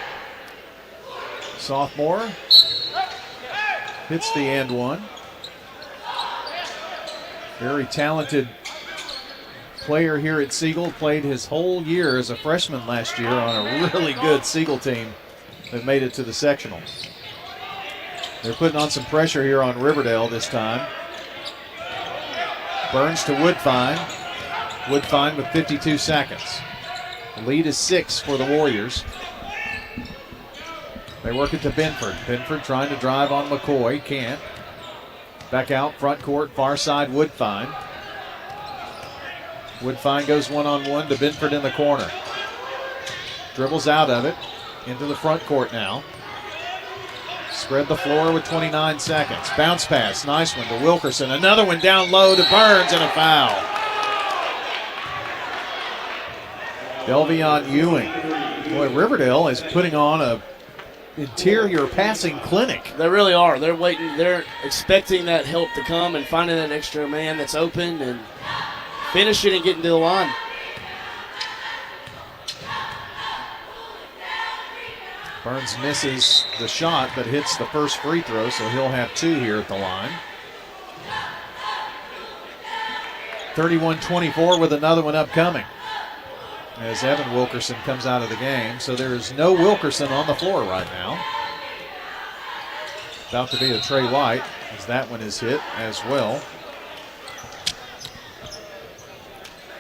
Sophomore hits the and one. Very talented player here at Siegel. Played his whole year as a freshman last year on a really good Siegel team that made it to the sectional. They're putting on some pressure here on Riverdale this time. Burns to Woodfine. Woodfine with 52 seconds. The lead is 6 for the Warriors. They work it to Binford. Binford trying to drive on McCoy. Can't. Back out, front court, far side, Woodfine. Woodfine goes one-on-one to Binford in the corner. Dribbles out of it. Into the front court now. Spread the floor with 29 seconds. Bounce pass, nice one to Wilkerson. Another one down low to Burns and a foul. Delvion Ewing. Boy, Riverdale is putting on a interior passing clinic. They really are. They're waiting. They're expecting that help to come and finding that extra man that's open and finishing and getting to the line. Burns misses the shot, but hits the first free throw, so he'll have 2 here at the line. 31-24 with another one upcoming as Evan Wilkerson comes out of the game. So there is no Wilkerson on the floor right now. About to be a Trey White as that one is hit as well.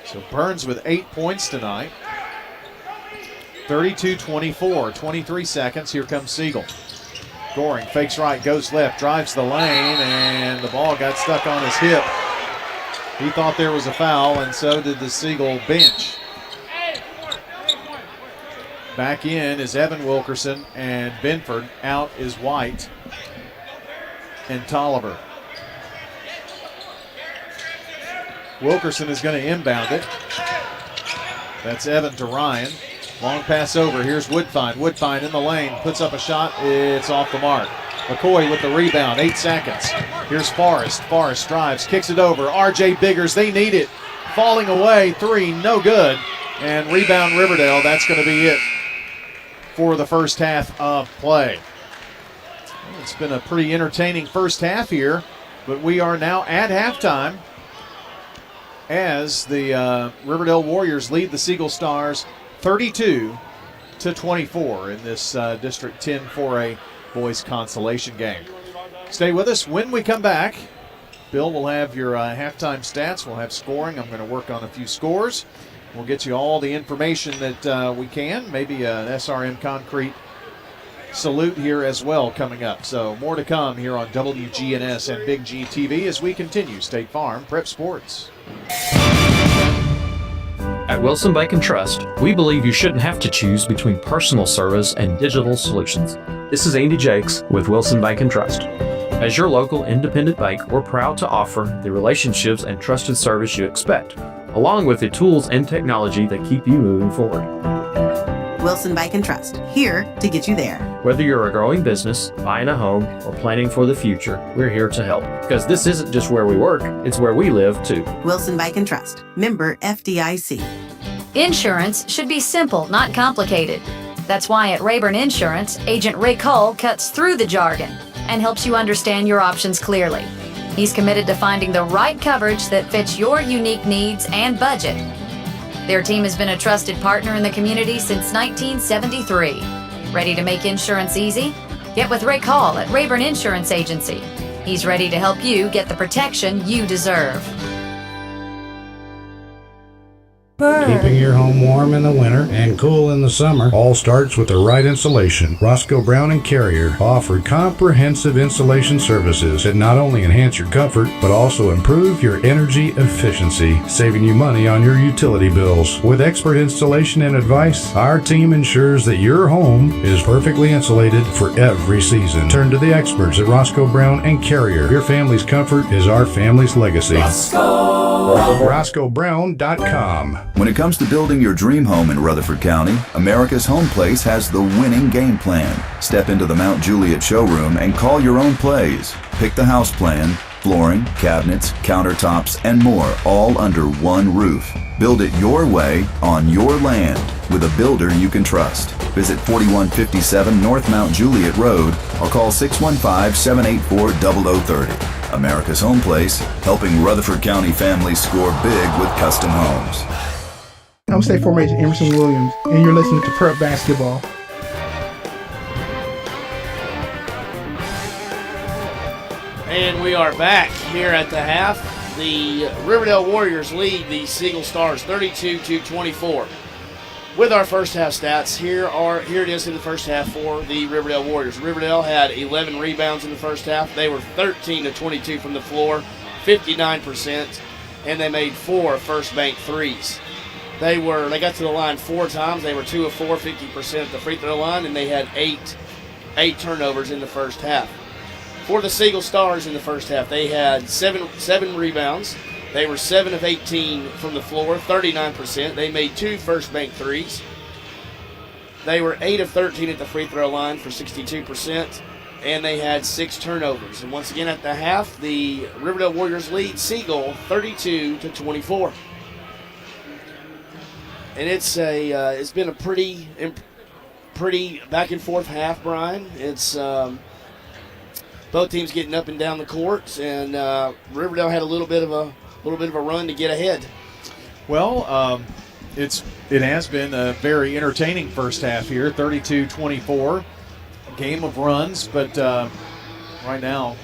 So Burns with 8 points tonight. 32-24, 23 seconds. Here comes Siegel. Goring fakes right, goes left, drives the lane, and the ball got stuck on his hip. He thought there was a foul, and so did the Siegel bench. Back in is Evan Wilkerson and Binford. Out is White and Tolliver. Wilkerson is going to inbound it. That's Evan to Ryan. Long pass over. Here's Woodfine. Woodfine in the lane. Puts up a shot. It's off the mark. McCoy with the rebound. 8 seconds. Here's Forrest. Forrest drives. Kicks it over. R.J. Biggers. They need it. Falling away. 3. No good. And rebound Riverdale. That's going to be it for the first half of play. It's been a pretty entertaining first half here, but we are now at halftime as the Riverdale Warriors lead the Siegel Stars 32-24 in this District 10 4A boys consolation game. Stay with us. When we come back, Bill will have your halftime stats. We'll have scoring. I'm going to work on a few scores. We'll get you all the information that we can, maybe an SRM Concrete salute here as well coming up. So more to come here on WGNS and Big G TV as we continue State Farm Prep Sports. At Wilson Bank and Trust, we believe you shouldn't have to choose between personal service and digital solutions. This is Andy Jakes with Wilson Bank and Trust. As your local independent bank, we're proud to offer the relationships and trusted service you expect, along with the tools and technology that keep you moving forward. Wilson Bank and Trust, here to get you there. Whether you're a growing business, buying a home, or planning for the future, we're here to help. Because this isn't just where we work, it's where we live too. Wilson Bank and Trust, member FDIC. Insurance should be simple, not complicated. That's why at Rayburn Insurance, Agent Rick Hull cuts through the jargon and helps you understand your options clearly. He's committed to finding the right coverage that fits your unique needs and budget. Their team has been a trusted partner in the community since 1973. Ready to make insurance easy? Get with Rick Hall at Rayburn Insurance Agency. He's ready to help you get the protection you deserve. Keeping your home warm in the winter and cool in the summer all starts with the right insulation. Roscoe Brown and Carrier offer comprehensive insulation services that not only enhance your comfort, but also improve your energy efficiency, saving you money on your utility bills. With expert installation and advice, our team ensures that your home is perfectly insulated for every season. Turn to the experts at Roscoe Brown and Carrier. Your family's comfort is our family's legacy. RoscoeBrown.com. When it comes to building your dream home in Rutherford County, America's Home Place has the winning game plan. Step into the Mount Juliet showroom and call your own plays. Pick the house plan, flooring, cabinets, countertops, and more, all under one roof. Build it your way on your land with a builder you can trust. Visit 4157 North Mount Juliet Road or call 615-784-0030. America's Home Place, helping Rutherford County families score big with custom homes. I'm State Farm Agent Emerson Williams, and you're listening to Prep Basketball. And we are back here at the half. The Riverdale Warriors lead the Siegel Stars 32-24. With our first half stats, here it is in the first half for the Riverdale Warriors. Riverdale had 11 rebounds in the first half. They were 13-22 from the floor, 59%, and they made 4 first bank threes. They got to the line 4 times. They were 2 of 4, 50% at the free throw line, and they had 8 turnovers in the first half. For the Siegel Stars in the first half, they had 7 rebounds. They were 7 of 18 from the floor, 39%. They made 2 first bank threes. They were 8 of 13 at the free throw line for 62%, and they had 6 turnovers. And once again at the half, the Riverdale Warriors lead Siegel 32-24. And it's been a pretty back and forth half, Brian. It's both teams getting up and down the court, and Riverdale had a little bit of a run to get ahead. Well, it has been a very entertaining first half here, 32-24, game of runs, but right now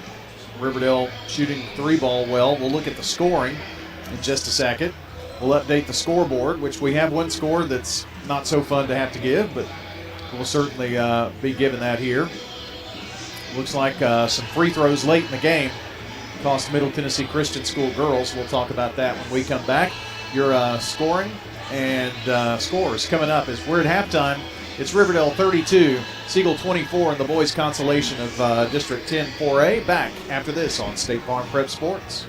Riverdale shooting the 3-ball well. We'll look at the scoring in just a second. We'll update the scoreboard, which we have one score that's not so fun to have to give, but we'll certainly be given that here. Looks like some free throws late in the game cost Middle Tennessee Christian School girls. We'll talk about that when we come back. Your scoring and scores coming up as we're at halftime. It's Riverdale 32, Siegel 24 in the boys' consolation of District 10 4A. Back after this on State Farm Prep Sports.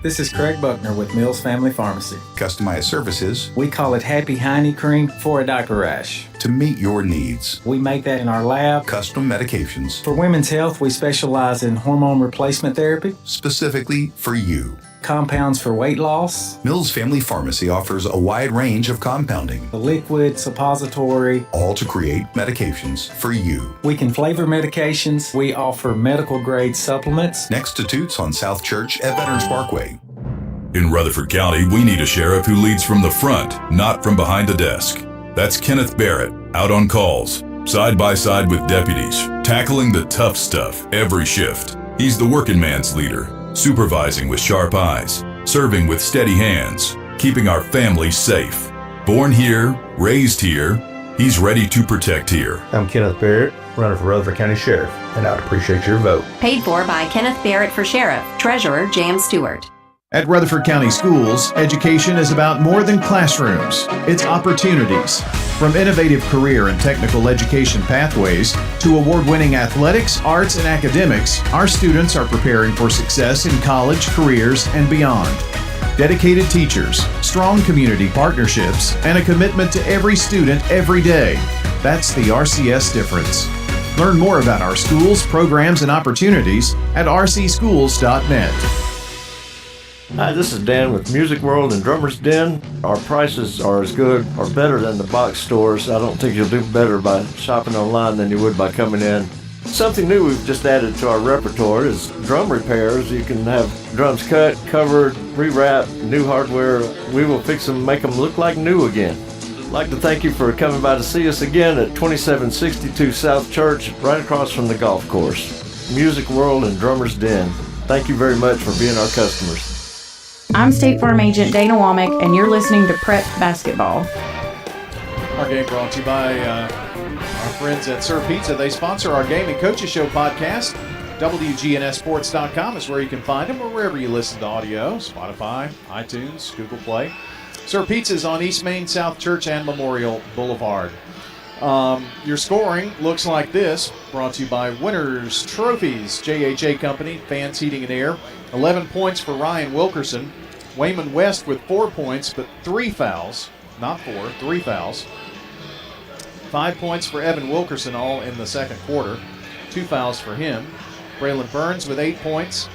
This is Craig Buckner with Mills Family Pharmacy. Customized services. We call it Happy Hiney Cream for a diaper rash. To meet your needs. We make that in our lab. Custom medications. For women's health, we specialize in hormone replacement therapy. Specifically for you. Compounds for weight loss. Mills Family Pharmacy offers a wide range of compounding. The liquid, suppository. All to create medications for you. We can flavor medications. We offer medical grade supplements. Next to Toots on South Church at Veterans Parkway. In Rutherford County, we need a sheriff who leads from the front, not from behind the desk. That's Kenneth Barrett, out on calls, side by side with deputies, tackling the tough stuff every shift. He's the working man's leader, supervising with sharp eyes, serving with steady hands. keeping our families safe. Born here, raised here, he's ready to protect here. I'm Kenneth Barrett, runner for Rutherford County Sheriff, and I'd appreciate your vote. Paid for by Kenneth Barrett for Sheriff, Treasurer Jan Stewart. At Rutherford County Schools, education is about more than classrooms. It's opportunities. From innovative career and technical education pathways to award-winning athletics, arts, and academics, our students are preparing for success in college, careers, and beyond. Dedicated teachers, strong community partnerships, and a commitment to every student every day. That's the RCS difference. Learn more about our schools, programs, and opportunities at rcschools.net. Hi, this is Dan with Music World and Drummers Den. Our prices are as good or better than the box stores. I don't think you'll do better by shopping online than you would by coming in. Something new we've just added to our repertoire is drum repairs. You can have drums cut, covered, rewrapped, new hardware. We will fix them, make them look like new again. I'd like to thank you for coming by to see us again at 2762 South Church, right across from the golf course. Music World and Drummers Den. Thank you very much for being our customers. I'm State Farm Agent Dana Womack, and you're listening to Prep Basketball. Our game brought to you by our friends at Sir Pizza. They sponsor our Game and Coaches Show podcast. wgnssports.com is where you can find them, or wherever you listen to audio. Spotify, iTunes, Google Play. Sir Pizza is on East Main, South Church, and Memorial Boulevard. Your scoring looks like this, brought to you by Winners Trophies, JHA Company, Fans Heating and Air. 11 points for Ryan Wilkerson. Wayman West with 4 points, but 3 fouls. Not 4, 3 fouls. 5 points for Evan Wilkerson, all in the second quarter. 2 fouls for him. Braylon Burns with 8 points.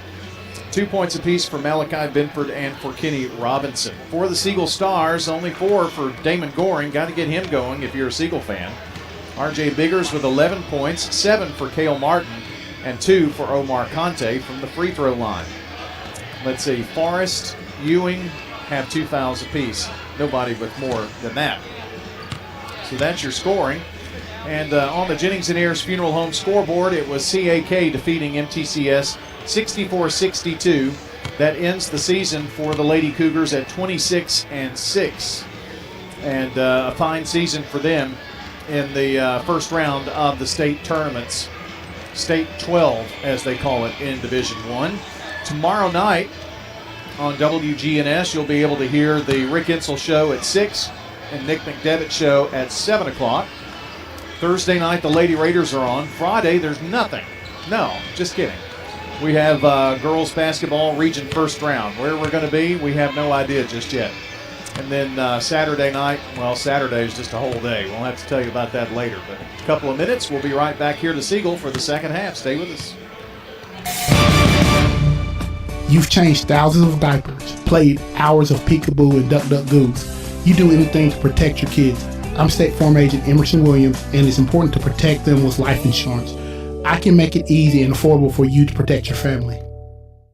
2 points apiece for Malachi Binford and for Kenny Robinson. For the Seagull Stars, only 4 for Damon Goring. Got to get him going if you're a Seagull fan. R.J. Biggers with 11 points, 7 for Cale Martin, and 2 for Omar Conte from the free throw line. Let's see, Forrest, Ewing have 2 fouls apiece. Nobody with more than that. So that's your scoring. And on the Jennings and Ayers Funeral Home scoreboard, it was CAK defeating MTCS 64-62. That ends the season for the Lady Cougars at 26-6. And a fine season for them in the first round of the state tournaments. State 12, as they call it in Division I. Tomorrow night on WGNS, you'll be able to hear the Rick Insel Show at 6 and Nick McDevitt Show at 7 o'clock. Thursday night, the Lady Raiders are on. Friday, there's nothing. No, just kidding. We have girls basketball region first round. Where we're going to be, we have no idea just yet. And then Saturday night, well, Saturday is just a whole day. We'll have to tell you about that later. But a couple of minutes, we'll be right back here to Siegel for the second half. Stay with us. You've changed thousands of diapers, played hours of peekaboo and duck duck goose. You do anything to protect your kids. I'm State Farm Agent Emerson Williams, and it's important to protect them with life insurance. I can make it easy and affordable for you to protect your family.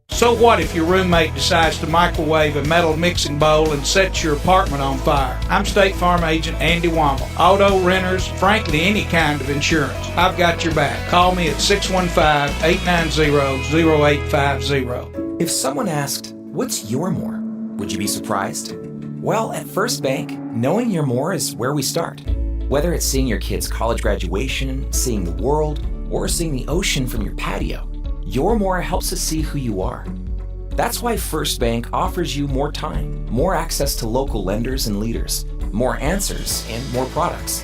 So what if your roommate decides to microwave a metal mixing bowl and sets your apartment on fire? I'm State Farm Agent Andy Womble. Auto, renters, frankly any kind of insurance. I've got your back. Call me at 615-890-0850. If someone asked, what's your more? Would you be surprised? Well, at First Bank, knowing your more is where we start. Whether it's seeing your kid's college graduation, seeing the world, or seeing the ocean from your patio, your more helps us see who you are. That's why First Bank offers you more time, more access to local lenders and leaders, more answers, and more products.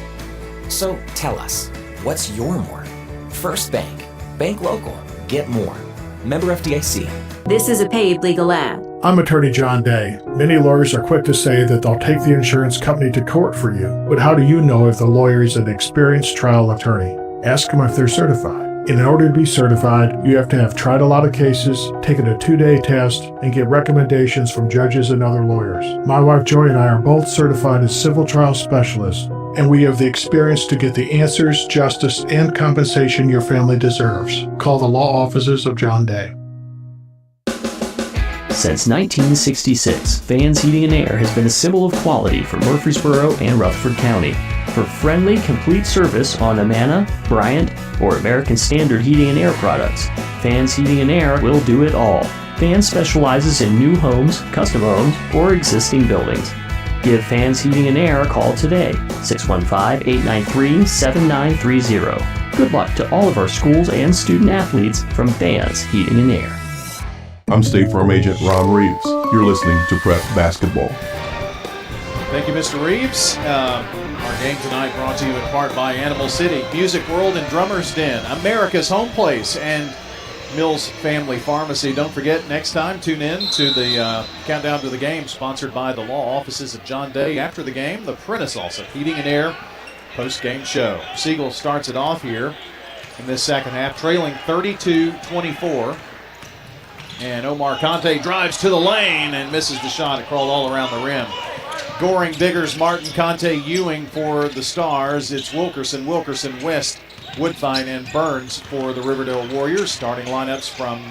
So tell us, what's your more? First Bank. Bank local. Get more. Member FDIC. This is a paid legal ad. I'm Attorney John Day. Many lawyers are quick to say that they'll take the insurance company to court for you, but how do you know if the lawyer is an experienced trial attorney? Ask them if they're certified. In order to be certified, you have to have tried a lot of cases, taken a 2-day test, and get recommendations from judges and other lawyers. My wife Joy and I are both certified as civil trial specialists, and we have the experience to get the answers, justice, and compensation your family deserves. Call the law offices of John Day. Since 1966, Fans Heating and Air has been a symbol of quality for Murfreesboro and Rutherford County. For friendly, complete service on Amana, Bryant, or American Standard Heating and Air products, Fans Heating and Air will do it all. Fans specializes in new homes, custom homes, or existing buildings. Give Fans Heating and Air a call today, 615-893-7930. Good luck to all of our schools and student athletes from Fans Heating and Air. I'm State Farm Agent Ron Reeves. You're listening to Prep Basketball. Thank you, Mr. Reeves. Our game tonight brought to you in part by Animal City, Music World and Drummer's Den, America's Home Place, and Mills Family Pharmacy. Don't forget, next time, tune in to the Countdown to the Game, sponsored by the law offices of John Day. After the game, the Prentice also Heating and Air post-game show. Siegel starts it off here in this second half, trailing 32-24. And Omar Conte drives to the lane and misses the shot. It crawled all around the rim. Goring, Biggers, Martin, Conte, Ewing for the Stars. It's Wilkerson, West, Woodfine, and Burns for the Riverdale Warriors. Starting lineups from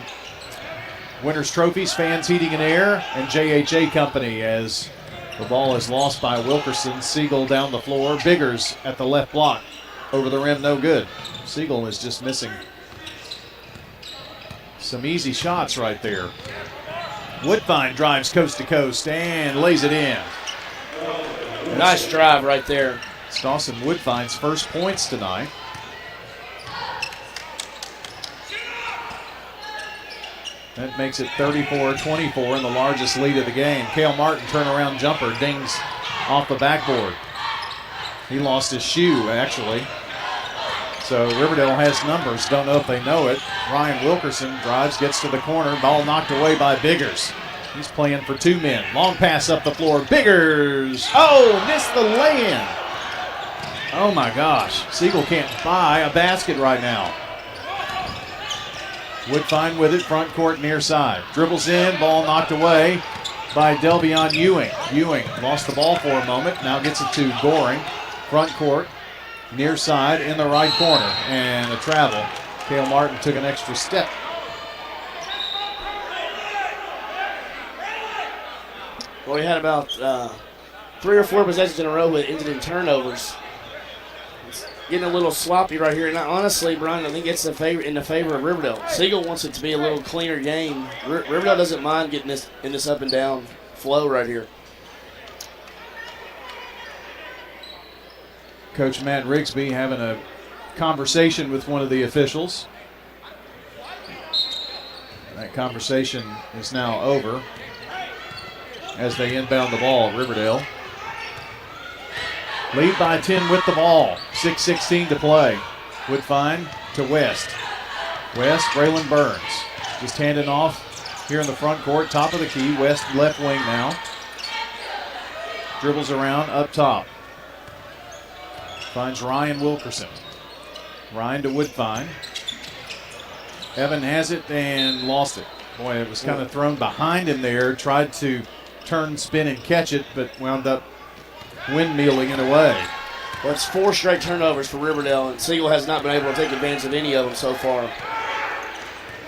Winners Trophies, Fans Heating and Air, and JHA Company as the ball is lost by Wilkerson. Siegel down the floor. Biggers at the left block. Over the rim, no good. Siegel is just missing some easy shots right there. Woodfine drives coast to coast and lays it in. Nice drive right there. It's Dawson Woodfine's first points tonight. That makes it 34-24 and the largest lead of the game. Cale Martin turnaround jumper dings off the backboard. He lost his shoe, actually. So Riverdale has numbers. Don't know if they know it. Ryan Wilkerson drives, gets to the corner. Ball knocked away by Biggers. He's playing for two men. Long pass up the floor. Biggers. Oh, missed the lay-in. Oh, my gosh. Siegel can't buy a basket right now. Woodfine with it, front court, near side. Dribbles in, ball knocked away by Delvion Ewing. Ewing lost the ball for a moment, now gets it to Goring. Front court, near side, in the right corner. And a travel. Cale Martin took an extra step. Well, we had about 3 or 4 possessions in a row with ended in turnovers. It's getting a little sloppy right here. And honestly, Brian, I think it's in the favor of Riverdale. Siegel wants it to be a little cleaner game. Riverdale doesn't mind getting this in this up and down flow right here. Coach Matt Rigsby having a conversation with one of the officials. That conversation is now over as they inbound the ball, Riverdale. Lead by 10 with the ball. 6:16 to play. Woodfine to West. West, Braylon Burns. Just handing off here in the front court, top of the key. West left wing now. Dribbles around up top. Finds Ryan Wilkerson. Ryan to Woodfine. Evan has it and lost it. Boy, it was kind of thrown behind him there. Tried to turn, spin, and catch it, but wound up windmilling it away. Well, it's 4 straight turnovers for Riverdale, and Siegel has not been able to take advantage of any of them so far.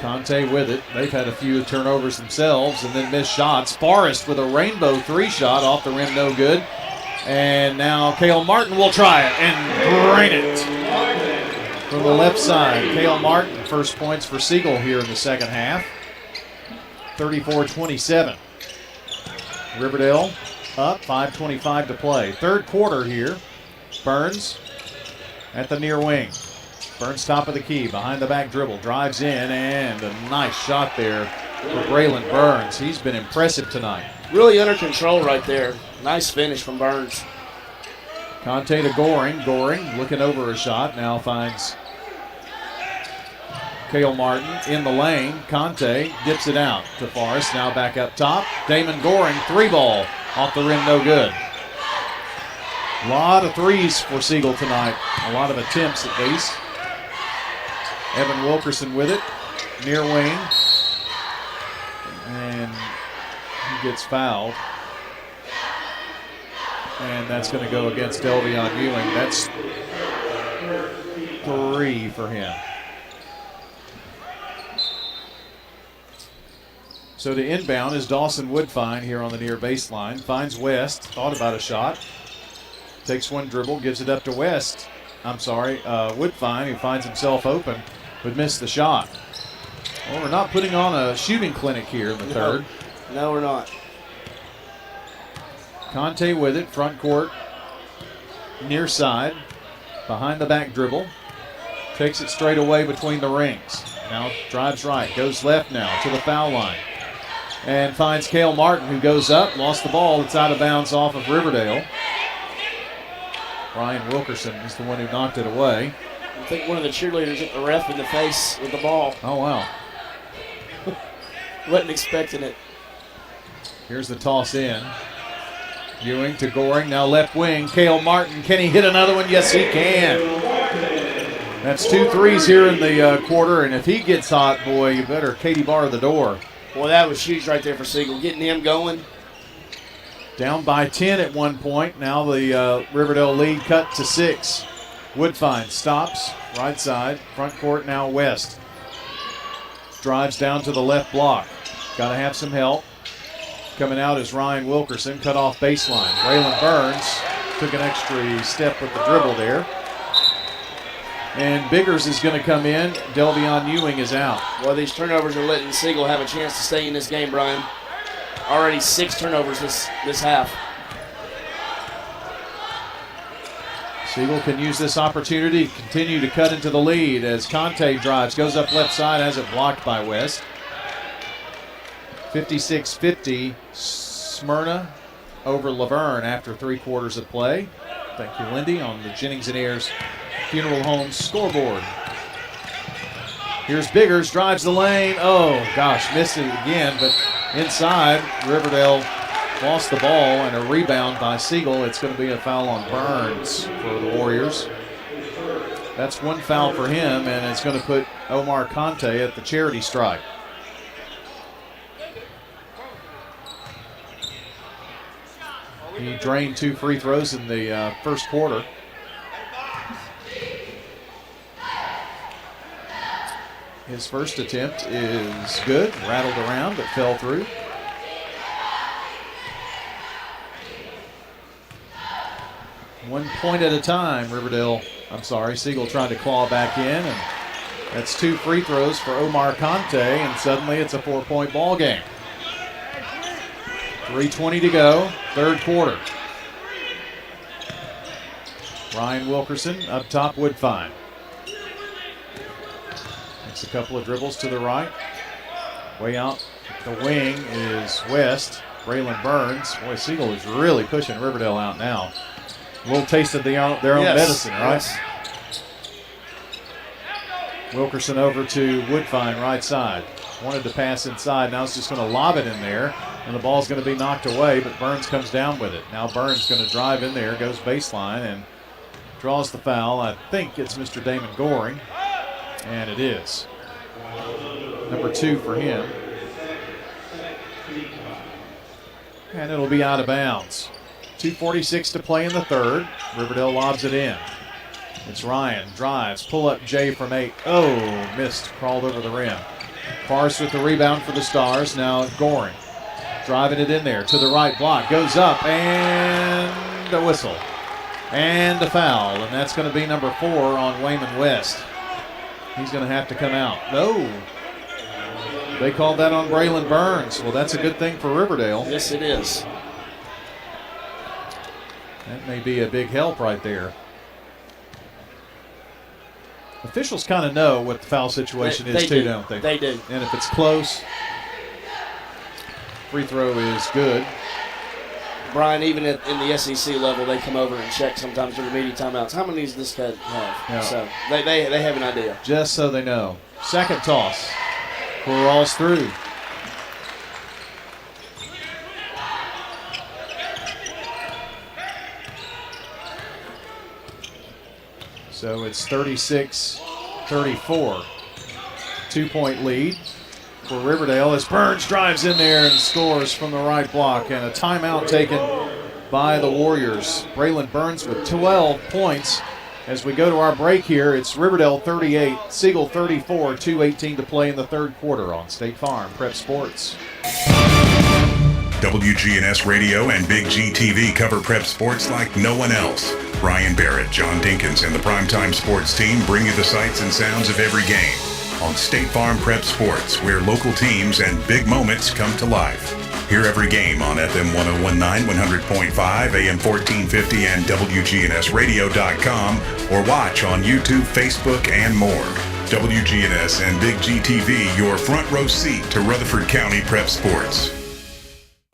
Conte with it. They've had a few turnovers themselves and then missed shots. Forrest with a rainbow 3 shot off the rim, no good. And now Cale Martin will try it and drain it from the left side. Cale Martin, first points for Siegel here in the second half. 34-27. Riverdale up, 5:25 to play. Third quarter here. Burns at the near wing. Burns top of the key, behind the back dribble, drives in, and a nice shot there for Braylon Burns. He's been impressive tonight. Really under control right there. Nice finish from Burns. Conte to Goring. Goring looking over a shot, now finds Cale Martin in the lane. Conte dips it out to Forrest, now back up top. Damon Goring, 3-ball, off the rim, no good. A lot of threes for Siegel tonight. A lot of attempts at least. Evan Wilkerson with it, near wing. And he gets fouled. And that's going to go against Delvion Ewing. That's 3 for him. So to inbound is Dawson Woodfine here on the near baseline. Finds West, thought about a shot. Takes one dribble, gives it up to Woodfine, who finds himself open, but missed the shot. Well, we're not putting on a shooting clinic here in the third. No, we're not. Conte with it, front court, near side, behind the back dribble. Takes it straight away between the rings. Now drives right, goes left now to the foul line. And finds Cale Martin, who goes up, lost the ball. It's out of bounds off of Riverdale. Ryan Wilkerson is the one who knocked it away. I think one of the cheerleaders hit the ref in the face with the ball. Oh, wow. Wasn't expecting it. Here's the toss in. Ewing to Goring, now left wing. Cale Martin, can he hit another one? Yes, he can. That's 2 threes here in the quarter, and if he gets hot, boy, you better Katie bar the door. Well, that was huge right there for Siegel, getting him going. Down by 10 at one point. Now the Riverdale lead cut to 6. Woodfine stops, right side, front court now west. Drives down to the left block. Got to have some help. Coming out is Ryan Wilkerson, cut off baseline. Braylon Burns took an extra step with the dribble there. And Biggers is going to come in. Delvion Ewing is out. Well, these turnovers are letting Siegel have a chance to stay in this game, Brian. Already 6 turnovers this half. Siegel can use this opportunity to continue to cut into the lead as Conte drives, goes up left side, has it blocked by West. 56-50, Smyrna over Laverne after 3 quarters of play. Thank you, Lindy, on the Jennings and Ayers Funeral Home scoreboard. Here's Biggers, drives the lane. Oh, gosh, missed it again, but inside, Riverdale lost the ball and a rebound by Siegel. It's going to be a foul on Burns for the Warriors. That's 1 foul for him, and it's going to put Omar Conte at the charity strike. He drained 2 free throws in the first quarter. His first attempt is good, rattled around, but fell through. One point at a time, Siegel trying to claw back in, and that's 2 free throws for Omar Conte, and suddenly it's a 4-point ball game. 3:20 to go, third quarter. Ryan Wilkerson up top, Woodfine. Makes a couple of dribbles to the right. Way out the wing is West. Braylon Burns. Boy, Siegel is really pushing Riverdale out now. A little taste of their own medicine, right? Yes. Wilkerson over to Woodfine, right side. Wanted to pass inside. Now it's just going to lob it in there, and the ball's going to be knocked away, but Burns comes down with it. Now Burns going to drive in there, goes baseline, and draws the foul. I think it's Mr. Damon Goring, and it is. Number 2 for him. And it'll be out of bounds. 2:46 to play in the third. Riverdale lobs it in. It's Ryan, drives, pull up Jay from 8. Oh, missed, crawled over the rim. Farce with the rebound for the Stars. Now Goring, driving it in there to the right block. Goes up, and a whistle. And a foul, and that's going to be number 4 on Wayman West. He's going to have to come out. No. They called that on Braylon Burns. Well, that's a good thing for Riverdale. Yes, it is. That may be a big help right there. Officials kind of know what the foul situation is too, don't they? They do. And if it's close, free throw is good. Brian, even in the SEC level, they come over and check sometimes during media timeouts. How many does this kid have? Yeah. So they have an idea. Just so they know. Second toss. Corrals through. So it's 36-34. 2-point lead for Riverdale as Burns drives in there and scores from the right block, and a timeout taken by the Warriors. Braylon Burns with 12 points. As we go to our break here, it's Riverdale 38, Siegel 34, 2:18 to play in the third quarter on State Farm Prep Sports. WGNS Radio and Big G TV cover prep sports like no one else. Brian Barrett, John Dinkins, and the Primetime Sports team bring you the sights and sounds of every game. on State Farm Prep Sports, where local teams and big moments come to life. Hear every game on FM 1019, 100.5, AM 1450, and wgnsradio.com, or watch on YouTube, Facebook, and more. WGNS and Big GTV, your front row seat to Rutherford County Prep Sports.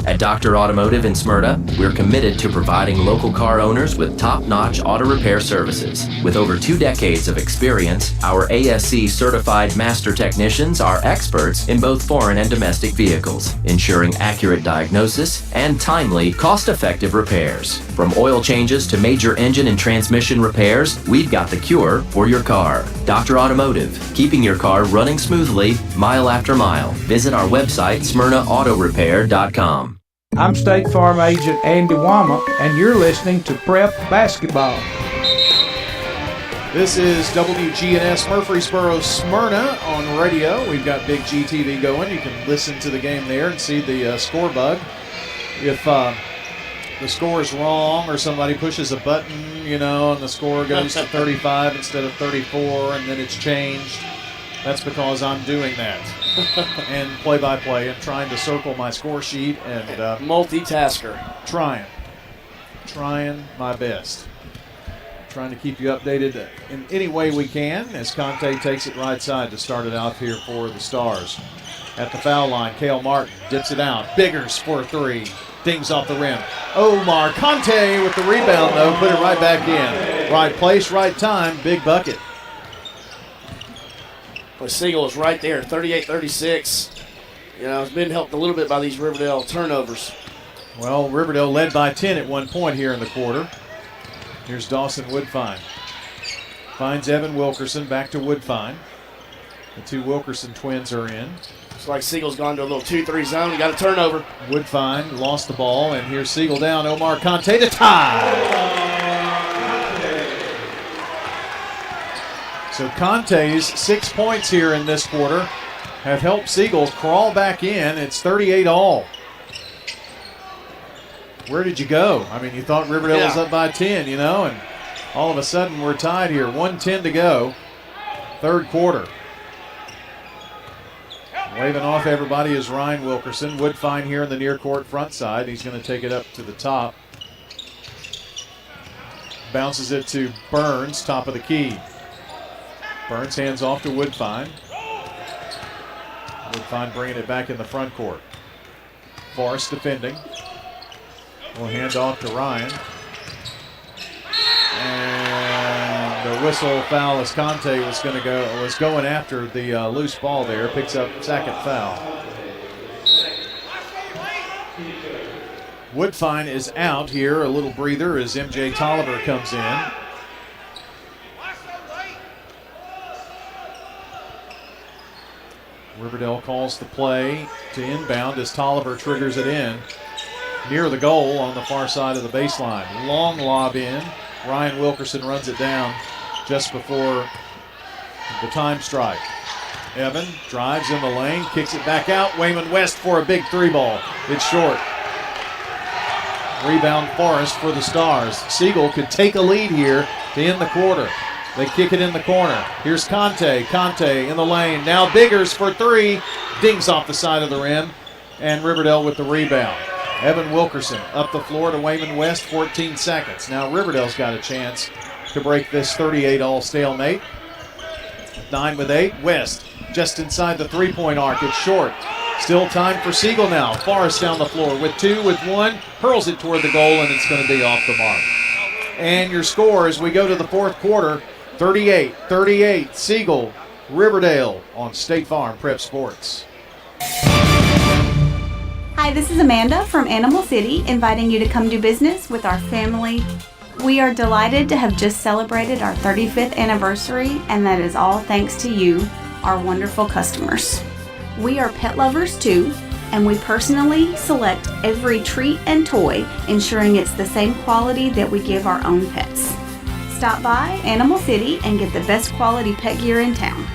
At Dr. Automotive in Smyrna, we're committed to providing local car owners with top-notch auto repair services. With over 2 decades of experience, our ASC certified master technicians are experts in both foreign and domestic vehicles, ensuring accurate diagnosis and timely, cost-effective repairs. From oil changes to major engine and transmission repairs, we've got the cure for your car. Dr. Automotive, keeping your car running smoothly, mile after mile. Visit our website, smyrnaautorepair.com. I'm State Farm Agent Andy Wama, and you're listening to Prep Basketball. This is WGNS Murfreesboro Smyrna on radio. We've got Big GTV going. You can listen to the game there and see the score bug. If the score is wrong or somebody pushes a button, and the score goes to 35 instead of 34, and then it's changed, that's because I'm doing that. And play-by-play and trying to circle my score sheet and multitasker. Trying my best. Trying to keep you updated in any way we can as Conte takes it right side to start it out here for the Stars. At the foul line, Cale Martin dips it out. Biggers for 3. Dings off the rim. Omar Conte with the rebound, though. Put it right back in. Right place, right time. Big bucket. But Siegel is right there, 38-36. It's been helped a little bit by these Riverdale turnovers. Well, Riverdale led by 10 at one point here in the quarter. Here's Dawson Woodfine. Finds Evan Wilkerson, back to Woodfine. The 2 Wilkerson twins are in. It's like Siegel's gone to a little 2-3 zone. He got a turnover. Woodfine lost the ball, and here's Siegel down. Omar Conte to tie. So Conte's 6 points here in this quarter have helped Siegel crawl back in. It's 38 all. Where did you go? I mean, you thought Riverdale was up by 10, and all of a sudden we're tied here. 1:10 to go, third quarter. Waving off everybody is Ryan Wilkerson. Woodfine here in the near court front side. He's going to take it up to the top. Bounces it to Burns, top of the key. Burns hands off to Woodfine. Woodfine bringing it back in the front court. Forrest defending. We'll hand off to Ryan. And the whistle foul as Conte was going after the loose ball there. Picks up second foul. Woodfine is out here. A little breather as MJ Tolliver comes in. Riverdale calls the play to inbound as Tolliver triggers it in. Near the goal on the far side of the baseline. Long lob in. Ryan Wilkerson runs it down just before the time strike. Evan drives in the lane, kicks it back out. Wayman West for a big 3-ball. It's short. Rebound Forrest for the Stars. Siegel could take a lead here to end the quarter. They kick it in the corner. Here's Conte. Conte in the lane. Now Biggers for 3. Dings off the side of the rim. And Riverdale with the rebound. Evan Wilkerson up the floor to Wayman West, 14 seconds. Now Riverdale's got a chance to break this 38-all stalemate. 9 with 8. West just inside the 3-point arc. It's short. Still time for Siegel now. Forrest down the floor with 2, with 1. Hurls it toward the goal, and it's going to be off the mark. And your score as we go to the fourth quarter, 38-38, Siegel, Riverdale on State Farm Prep Sports. Hi, this is Amanda from Animal City, inviting you to come do business with our family. We are delighted to have just celebrated our 35th anniversary, and that is all thanks to you, our wonderful customers. We are pet lovers too, and we personally select every treat and toy, ensuring it's the same quality that we give our own pets. Stop by Animal City and get the best quality pet gear in town.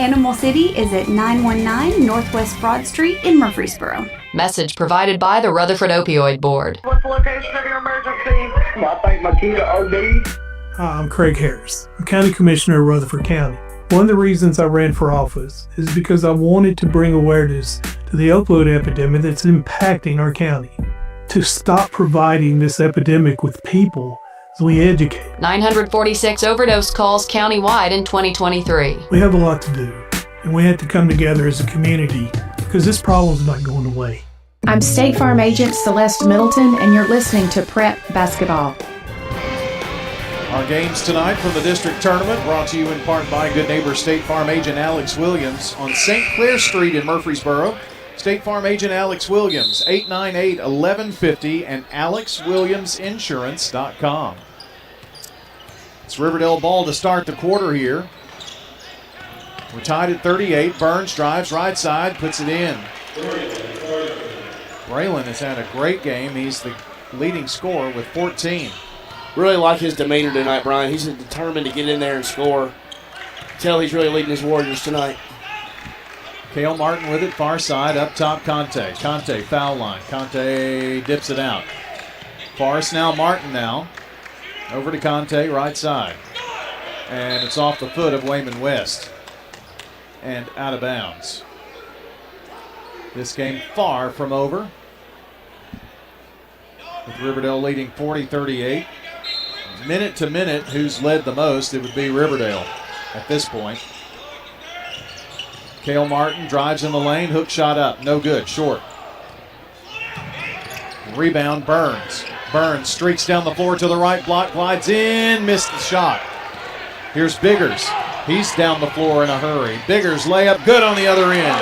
Animal City is at 919 Northwest Broad Street in Murfreesboro. Message provided by the Rutherford Opioid Board. What's the location of your emergency? I think Makita OD. Hi, I'm Craig Harris, the County Commissioner of Rutherford County. One of the reasons I ran for office is because I wanted to bring awareness to the opioid epidemic that's impacting our county. To stop providing this epidemic with people as we educate. 946 overdose calls countywide in 2023. We have a lot to do, and we have to come together as a community because this problem's not going away. I'm State Farm Agent Celeste Middleton, and you're listening to Prep Basketball. Our games tonight from the district tournament brought to you in part by good neighbor State Farm Agent Alex Williams on St. Clair Street in Murfreesboro. State Farm Agent Alex Williams, 898-1150 and alexwilliamsinsurance.com. It's Riverdale ball to start the quarter here. We're tied at 38. Burns drives right side, puts it in. Braylon has had a great game. He's the leading scorer with 14. Really like his demeanor tonight, Brian. He's determined to get in there and score. Tell he's really leading his Warriors tonight. Cale Martin with it, far side, up top Conte. Conte, foul line. Conte dips it out. Forrest now, Martin now. Over to Conte, right side. And it's off the foot of Wayman West. And out of bounds. This game far from over. With Riverdale leading 40-38. Minute to minute, who's led the most? It would be Riverdale at this point. Cale Martin drives in the lane, hook shot up, no good, short. Rebound, Burns. Burns streaks down the floor to the right block, glides in, missed the shot. Here's Biggers. He's down the floor in a hurry. Biggers layup, good on the other end.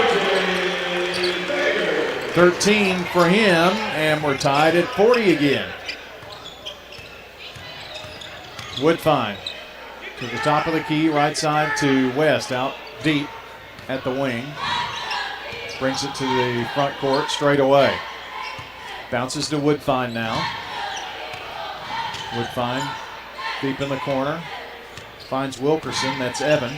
13 for him, and we're tied at 40 again. Woodfine to the top of the key, right side to West, out deep at the wing. Brings it to the front court straight away. Bounces to Woodfine now. Woodfine deep in the corner. Finds Wilkerson, that's Evan.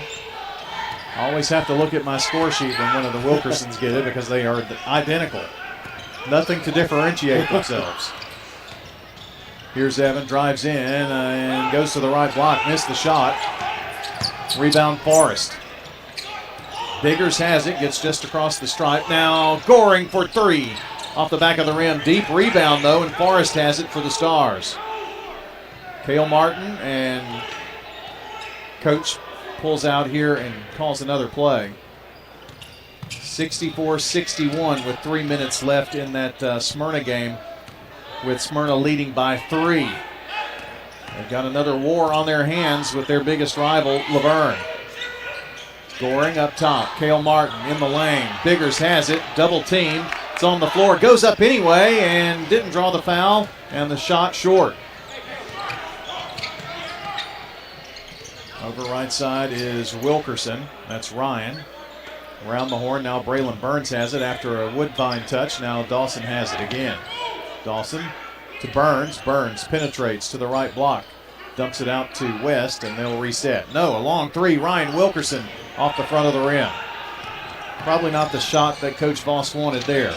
I always have to look at my score sheet when one of the Wilkersons get it because they are identical. Nothing to differentiate themselves. Here's Evan, drives in and goes to the right block, missed the shot. Rebound Forrest. Biggers has it, gets just across the stripe. Now Goring for three. Off the back of the rim, deep rebound though, and Forrest has it for the Stars. Cale Martin and coach pulls out here and calls another play. 64-61 with 3 minutes left in that Smyrna game, with Smyrna leading by 3. They've got another war on their hands with their biggest rival, Laverne. Goring up top, Cale Martin in the lane. Biggers has it, double teamed. It's on the floor, goes up anyway and didn't draw the foul, and the shot short. Over right side is Wilkerson, that's Ryan. Around the horn, now Braylon Burns has it after a Woodbine touch. Now Dawson has it again. Dawson to Burns. Burns penetrates to the right block. Dumps it out to West, and they'll reset. No, a long three. Ryan Wilkerson off the front of the rim. Probably not the shot that Coach Voss wanted there.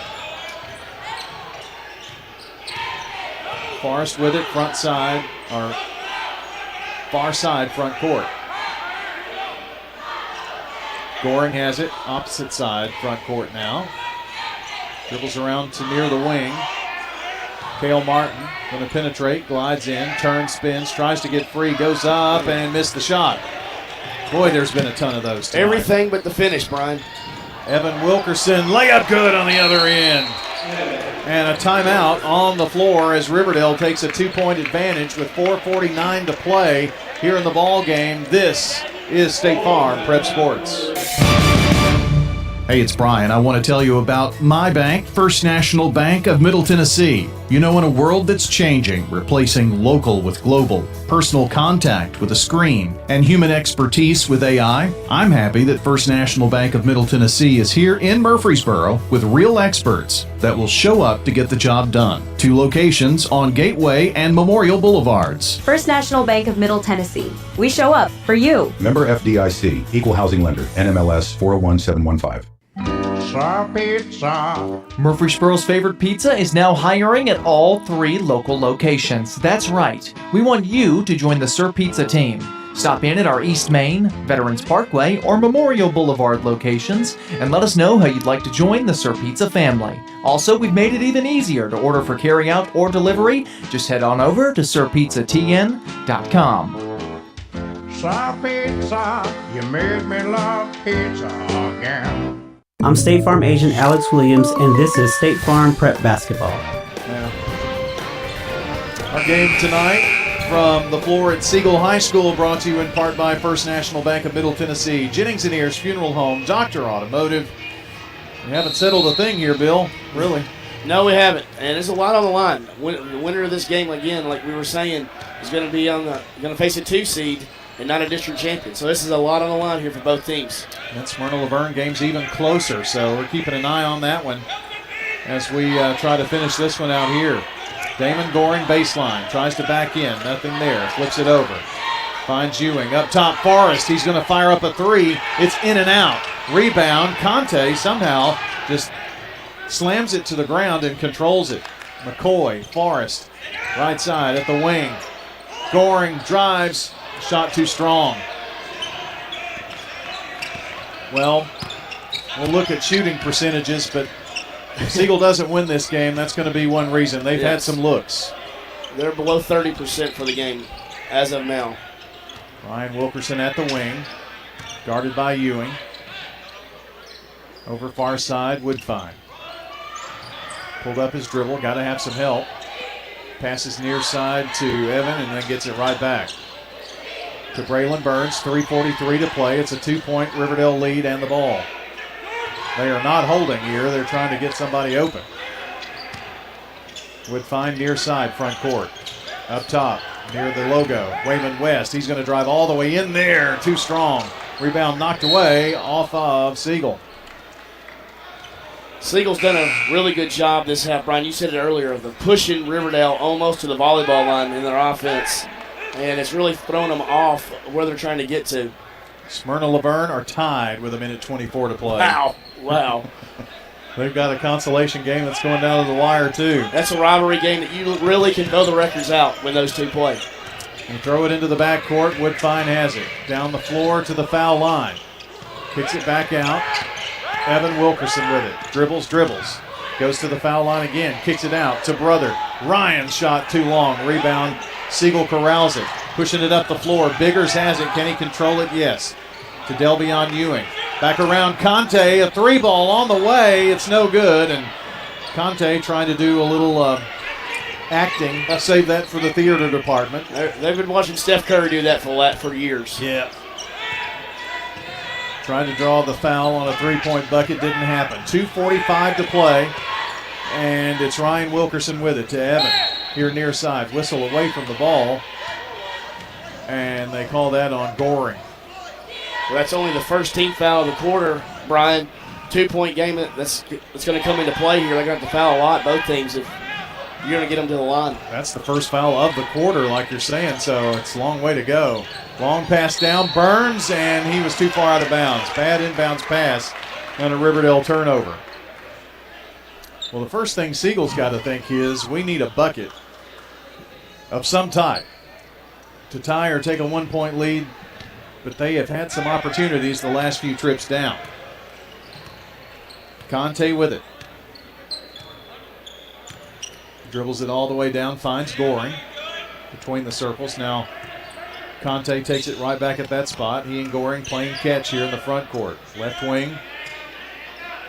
Forrest with it, front side, or far side front court. Goring has it, opposite side, front court now. Dribbles around to near the wing. Cale Martin going to penetrate, glides in, turns, spins, tries to get free, goes up and missed the shot. Boy, there's been a ton of those tonight. Everything but the finish, Brian. Evan Wilkerson, layup good on the other end. And a timeout on the floor as Riverdale takes a 2-point advantage with 4:49 to play here in the ball game. This is State Farm Prep Sports. Hey, it's Brian. I want to tell you about my bank, First National Bank of Middle Tennessee. You know, in a world that's changing, replacing local with global, personal contact with a screen, and human expertise with AI, I'm happy that First National Bank of Middle Tennessee is here in Murfreesboro with real experts that will show up to get the job done. 2 locations on Gateway and Memorial Boulevards. First National Bank of Middle Tennessee. We show up for you. Member FDIC, Equal Housing Lender, NMLS 401715. Pizza. Murfreesboro's favorite pizza is now hiring at all 3 local locations. That's right. We want you to join the Sir Pizza team. Stop in at our East Main, Veterans Parkway, or Memorial Boulevard locations and let us know how you'd like to join the Sir Pizza family. Also, we've made it even easier to order for carryout or delivery. Just head on over to sirpizzatn.com. Sir Pizza, you made me love pizza again. I'm State Farm Agent Alex Williams, and this is State Farm Prep Basketball. Our game tonight from the floor at Siegel High School, brought to you in part by First National Bank of Middle Tennessee, Jennings & Ears Funeral Home, Dr. Automotive. We haven't settled a thing here, Bill, really. No, we haven't, and there's a lot on the line. The winner of this game, again, like we were saying, is going to be going to face a 2 seed and not a district champion. So this is a lot on the line here for both teams. That Smyrna-Laverne game's even closer, so we're keeping an eye on that one as we try to finish this one out here. Damon Goring baseline, tries to back in, nothing there, flips it over. Finds Ewing, up top, Forrest, he's going to fire up a 3, it's in and out. Rebound, Conte somehow just slams it to the ground and controls it. McCoy, Forrest, right side at the wing. Goring drives, shot too strong. Well, we'll look at shooting percentages, but if Siegel doesn't win this game, that's going to be one reason. They've had some looks. They're below 30% for the game as of now. Ryan Wilkerson at the wing, guarded by Ewing. Over far side, Woodfine. Pulled up his dribble, got to have some help. Passes near side to Evan and then gets it right back to Braylon Burns. 3:43 to play. It's a 2-point Riverdale lead and the ball. They are not holding here. They're trying to get somebody open. Woodfine near side, front court. Up top, near the logo, Wayman West. He's going to drive all the way in there. Too strong. Rebound knocked away off of Siegel. Siegel's done a really good job this half, Brian. You said it earlier, of pushing Riverdale almost to the volleyball line in their offense. And it's really thrown them off where they're trying to get to. Smyrna-Laverne are tied with 1:24 to play. Wow. They've got a consolation game that's going down to the wire, too. That's a rivalry game that you really can throw the records out when those two play. And throw it into the backcourt. Woodfine has it. Down the floor to the foul line. Kicks it back out. Evan Wilkerson with it. Dribbles. Goes to the foul line again. Kicks it out to brother. Ryan shot too long. Rebound. Siegel corrals it. Pushing it up the floor. Biggers has it. Can he control it? Yes. To Delbion Ewing. Back around Conte. A 3-ball on the way. It's no good. And Conte trying to do a little acting. I'll save that for the theater department. They've been watching Steph Curry do that for years. Yeah. Trying to draw the foul on a 3-point bucket. Didn't happen. 2:45 to play. And it's Ryan Wilkerson with it to Evan. Here near side. Whistle away from the ball. And they call that on Goring. Well, that's only the first team foul of the quarter, Brian. 2-point game that's going to come into play here. They're going to have to foul a lot, both teams, if you're going to get them to the line. That's the first foul of the quarter, like you're saying, so it's a long way to go. Long pass down, Burns, and he was too far out of bounds. Bad inbounds pass and a Riverdale turnover. Well, the first thing Siegel's got to think is we need a bucket of some type to tie or take a 1-point lead, but they have had some opportunities the last few trips down. Conte with it. Dribbles it all the way down, finds Goring between the circles. Now Conte takes it right back at that spot. He and Goring playing catch here in the front court. Left wing,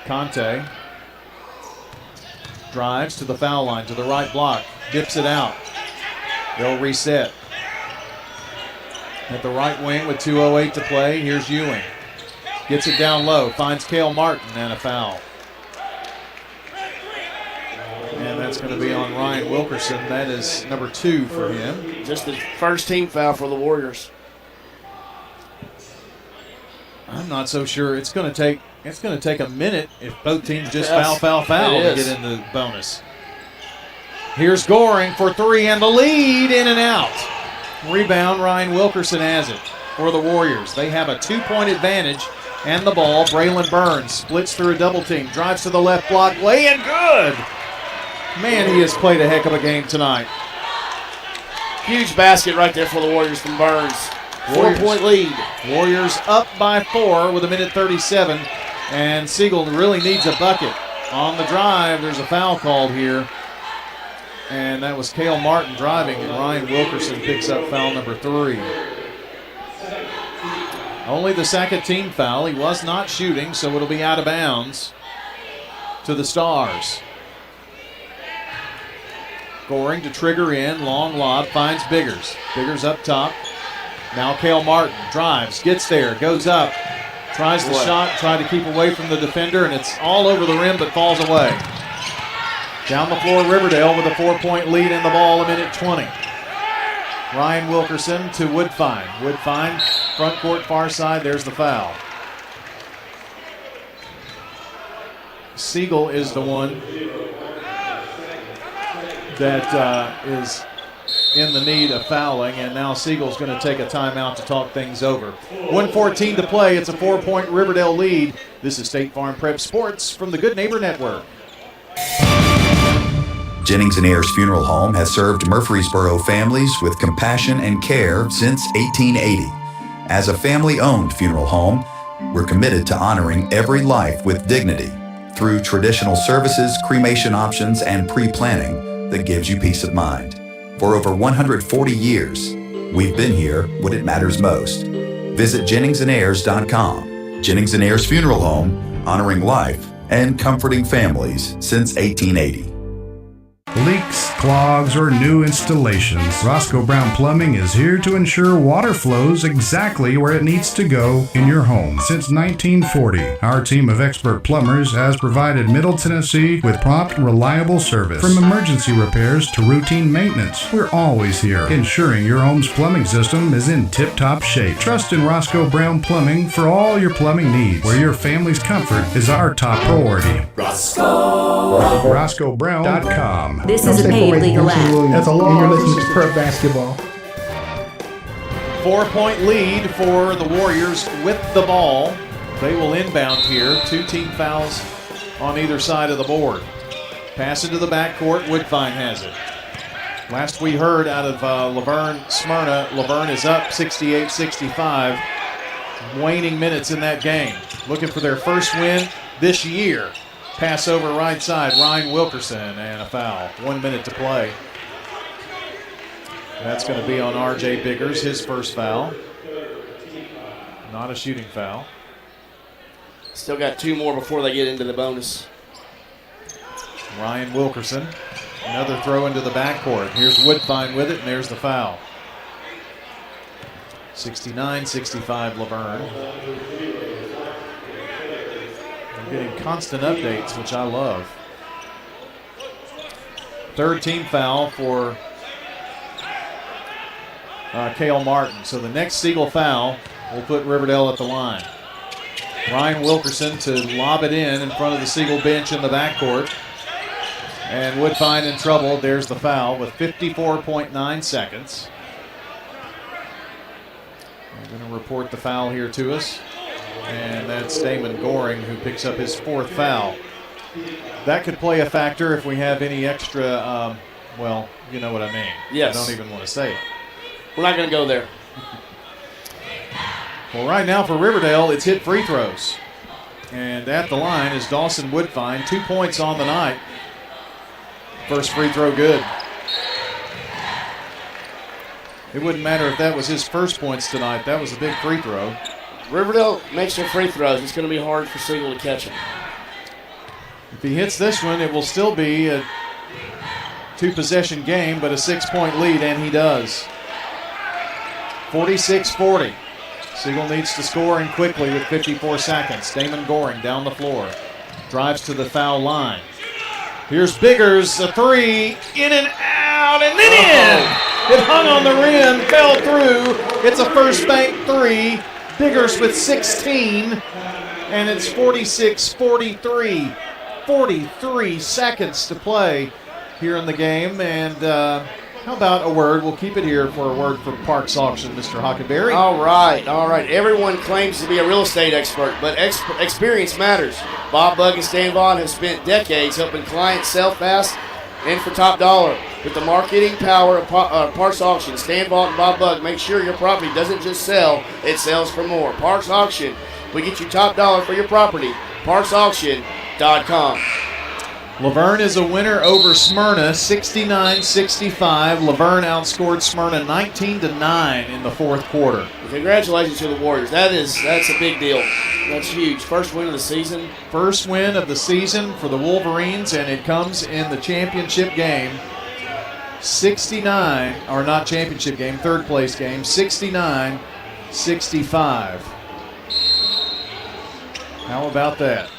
Conte drives to the foul line, to the right block, dips it out. They'll reset. At the right wing with 2:08 to play, here's Ewing. Gets it down low, finds Cale Martin, and a foul. And that's going to be on Ryan Wilkerson. That is number 2 for him. Just the first team foul for the Warriors. I'm not so sure. It's going to take a minute if both teams just foul to get into bonus. Here's Goring for 3 and the lead, in and out. Rebound, Ryan Wilkerson has it for the Warriors. They have a 2-point advantage and the ball. Braylon Burns splits through a double team, drives to the left block, lay in good. Man, he has played a heck of a game tonight. Huge basket right there for the Warriors from Burns. 4-point lead. Warriors up by 4 with 1:37, and Siegel really needs a bucket. On the drive, there's a foul called here, and that was Cale Martin driving, and Ryan Wilkerson picks up foul number 3. Only the second team foul. He was not shooting, so it'll be out of bounds to the Stars. Goring to trigger in, long lob, finds Biggers. Biggers up top. Now Cale Martin drives, gets there, goes up, tries the shot, tried to keep away from the defender, and it's all over the rim but falls away. Down the floor, Riverdale with a 4-point lead in the ball, 1:20. Ryan Wilkerson to Woodfine. Woodfine, front court, far side, there's the foul. Siegel is the one that is in the need of fouling, and now Siegel's going to take a timeout to talk things over. 1:14 to play. It's a 4-point Riverdale lead. This is State Farm Prep Sports from the Good Neighbor Network. Jennings and Ayers Funeral Home has served Murfreesboro families with compassion and care since 1880. As a family-owned funeral home, we're committed to honoring every life with dignity through traditional services, cremation options, and pre-planning that gives you peace of mind. For over 140 years, we've been here when it matters most. Visit JenningsandAyers.com. Jennings and Ayers Funeral Home, honoring life and comforting families since 1880. Leaks, clogs, or new installations, Roscoe Brown Plumbing is here to ensure water flows exactly where it needs to go in your home. Since 1940, our team of expert plumbers has provided Middle Tennessee with prompt, reliable service. From emergency repairs to routine maintenance, we're always here, ensuring your home's plumbing system is in tip-top shape. Trust in Roscoe Brown Plumbing for all your plumbing needs, where your family's comfort is our top priority. RoscoeBrown.com. This is a paid legal ad. That's a law. And you're listening to Prep Basketball. 4-point lead for the Warriors with the ball. They will inbound here. 2 team fouls on either side of the board. Pass into the backcourt. Woodfine has it. Last we heard out of Laverne Smyrna, Laverne is up 68-65. Waning minutes in that game. Looking for their first win this year. Pass over right side, Ryan Wilkerson, and a foul. 1 minute to play. That's going to be on R.J. Biggers, his first foul. Not a shooting foul. Still got 2 more before they get into the bonus. Ryan Wilkerson, another throw into the backcourt. Here's Woodfine with it, and there's the foul. 69-65 Laverne. Getting constant updates, which I love. 3rd team foul for Cale Martin. So the next Siegel foul will put Riverdale at the line. Ryan Wilkerson to lob it in front of the Siegel bench in the backcourt. And Woodfine in trouble. There's the foul with 54.9 seconds. I'm going to report the foul here to us. And that's Damon Goring, who picks up his 4th foul. That could play a factor if we have any extra, well, you know what I mean. Yes. I don't even want to say it. We're not going to go there. Well, right now for Riverdale, it's hit free throws. And at the line is Dawson Woodfine, 2 points on the night. First free throw good. It wouldn't matter if that was his first points tonight. That was a big free throw. Riverdale makes their free throws. It's going to be hard for Siegel to catch them. If he hits this one, it will still be a 2-possession game, but a 6-point lead, and he does. 46-40. Siegel needs to score and quickly with 54 seconds. Damon Goring down the floor. Drives to the foul line. Here's Biggers, a 3, in and out, and then in! It hung on the rim, fell through. It's a first bank 3. Biggers with 16, and it's 46-43. 43 seconds to play here in the game, and how about a word? We'll keep it here for a word from Parks Auction, Mr. Hockenberry. All right. Everyone claims to be a real estate expert, but experience matters. Bob Bugg and Stan Vaughn have spent decades helping clients sell fast and for top dollar. With the marketing power of Parks Auction, Stan Vaught and Bob Bug make sure your property doesn't just sell, it sells for more. Parks Auction, we get you top dollar for your property. ParksAuction.com. Laverne is a winner over Smyrna, 69-65. Laverne outscored Smyrna 19-9 in the fourth quarter. Congratulations to the Warriors. That's a big deal. That's huge. First win of the season. First win of the season for the Wolverines, and it comes in the championship game. 69, or not championship game, third place game, 69-65. How about that?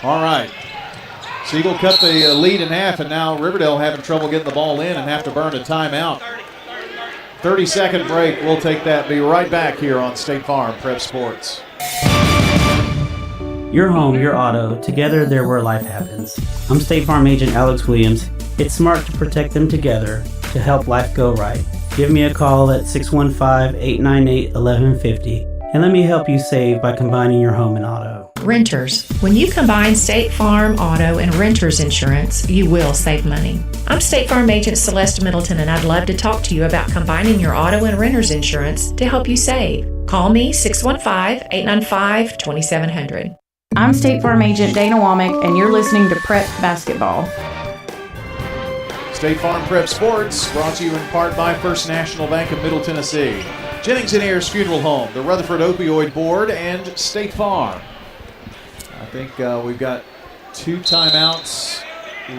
All right. Siegel cut the lead in half, and now Riverdale having trouble getting the ball in and have to burn a timeout. 30-second break. We'll take that. Be right back here on State Farm Prep Sports. Your home, your auto, together they're where life happens. I'm State Farm Agent Alex Williams. It's smart to protect them together to help life go right. Give me a call at 615-898-1150 and let me help you save by combining your home and auto. Renters. When you combine State Farm auto and renters insurance, you will save money. I'm State Farm Agent Celeste Middleton, and I'd love to talk to you about combining your auto and renters insurance to help you save. Call me 615-895-2700. I'm State Farm Agent Dana Womack, and you're listening to Prep Basketball. State Farm Prep Sports, brought to you in part by First National Bank of Middle Tennessee, Jennings & Ayers Funeral Home, the Rutherford Opioid Board, and State Farm. I think we've got 2 timeouts.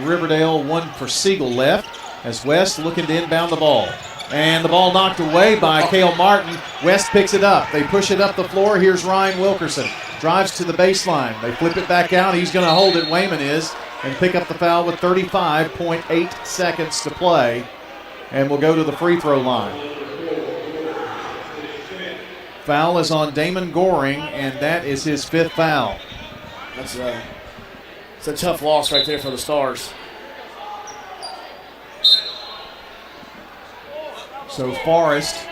Riverdale, 1 for Siegel left, as West looking to inbound the ball. And the ball knocked away by Cale Martin. West picks it up. They push it up the floor. Here's Ryan Wilkerson. Drives to the baseline. They flip it back out. He's going to hold it. Wayman is. And pick up the foul with 35.8 seconds to play. And we'll go to the free throw line. Foul is on Damon Goring, and that is his 5th foul. It's a tough loss right there for the Stars. So Forrest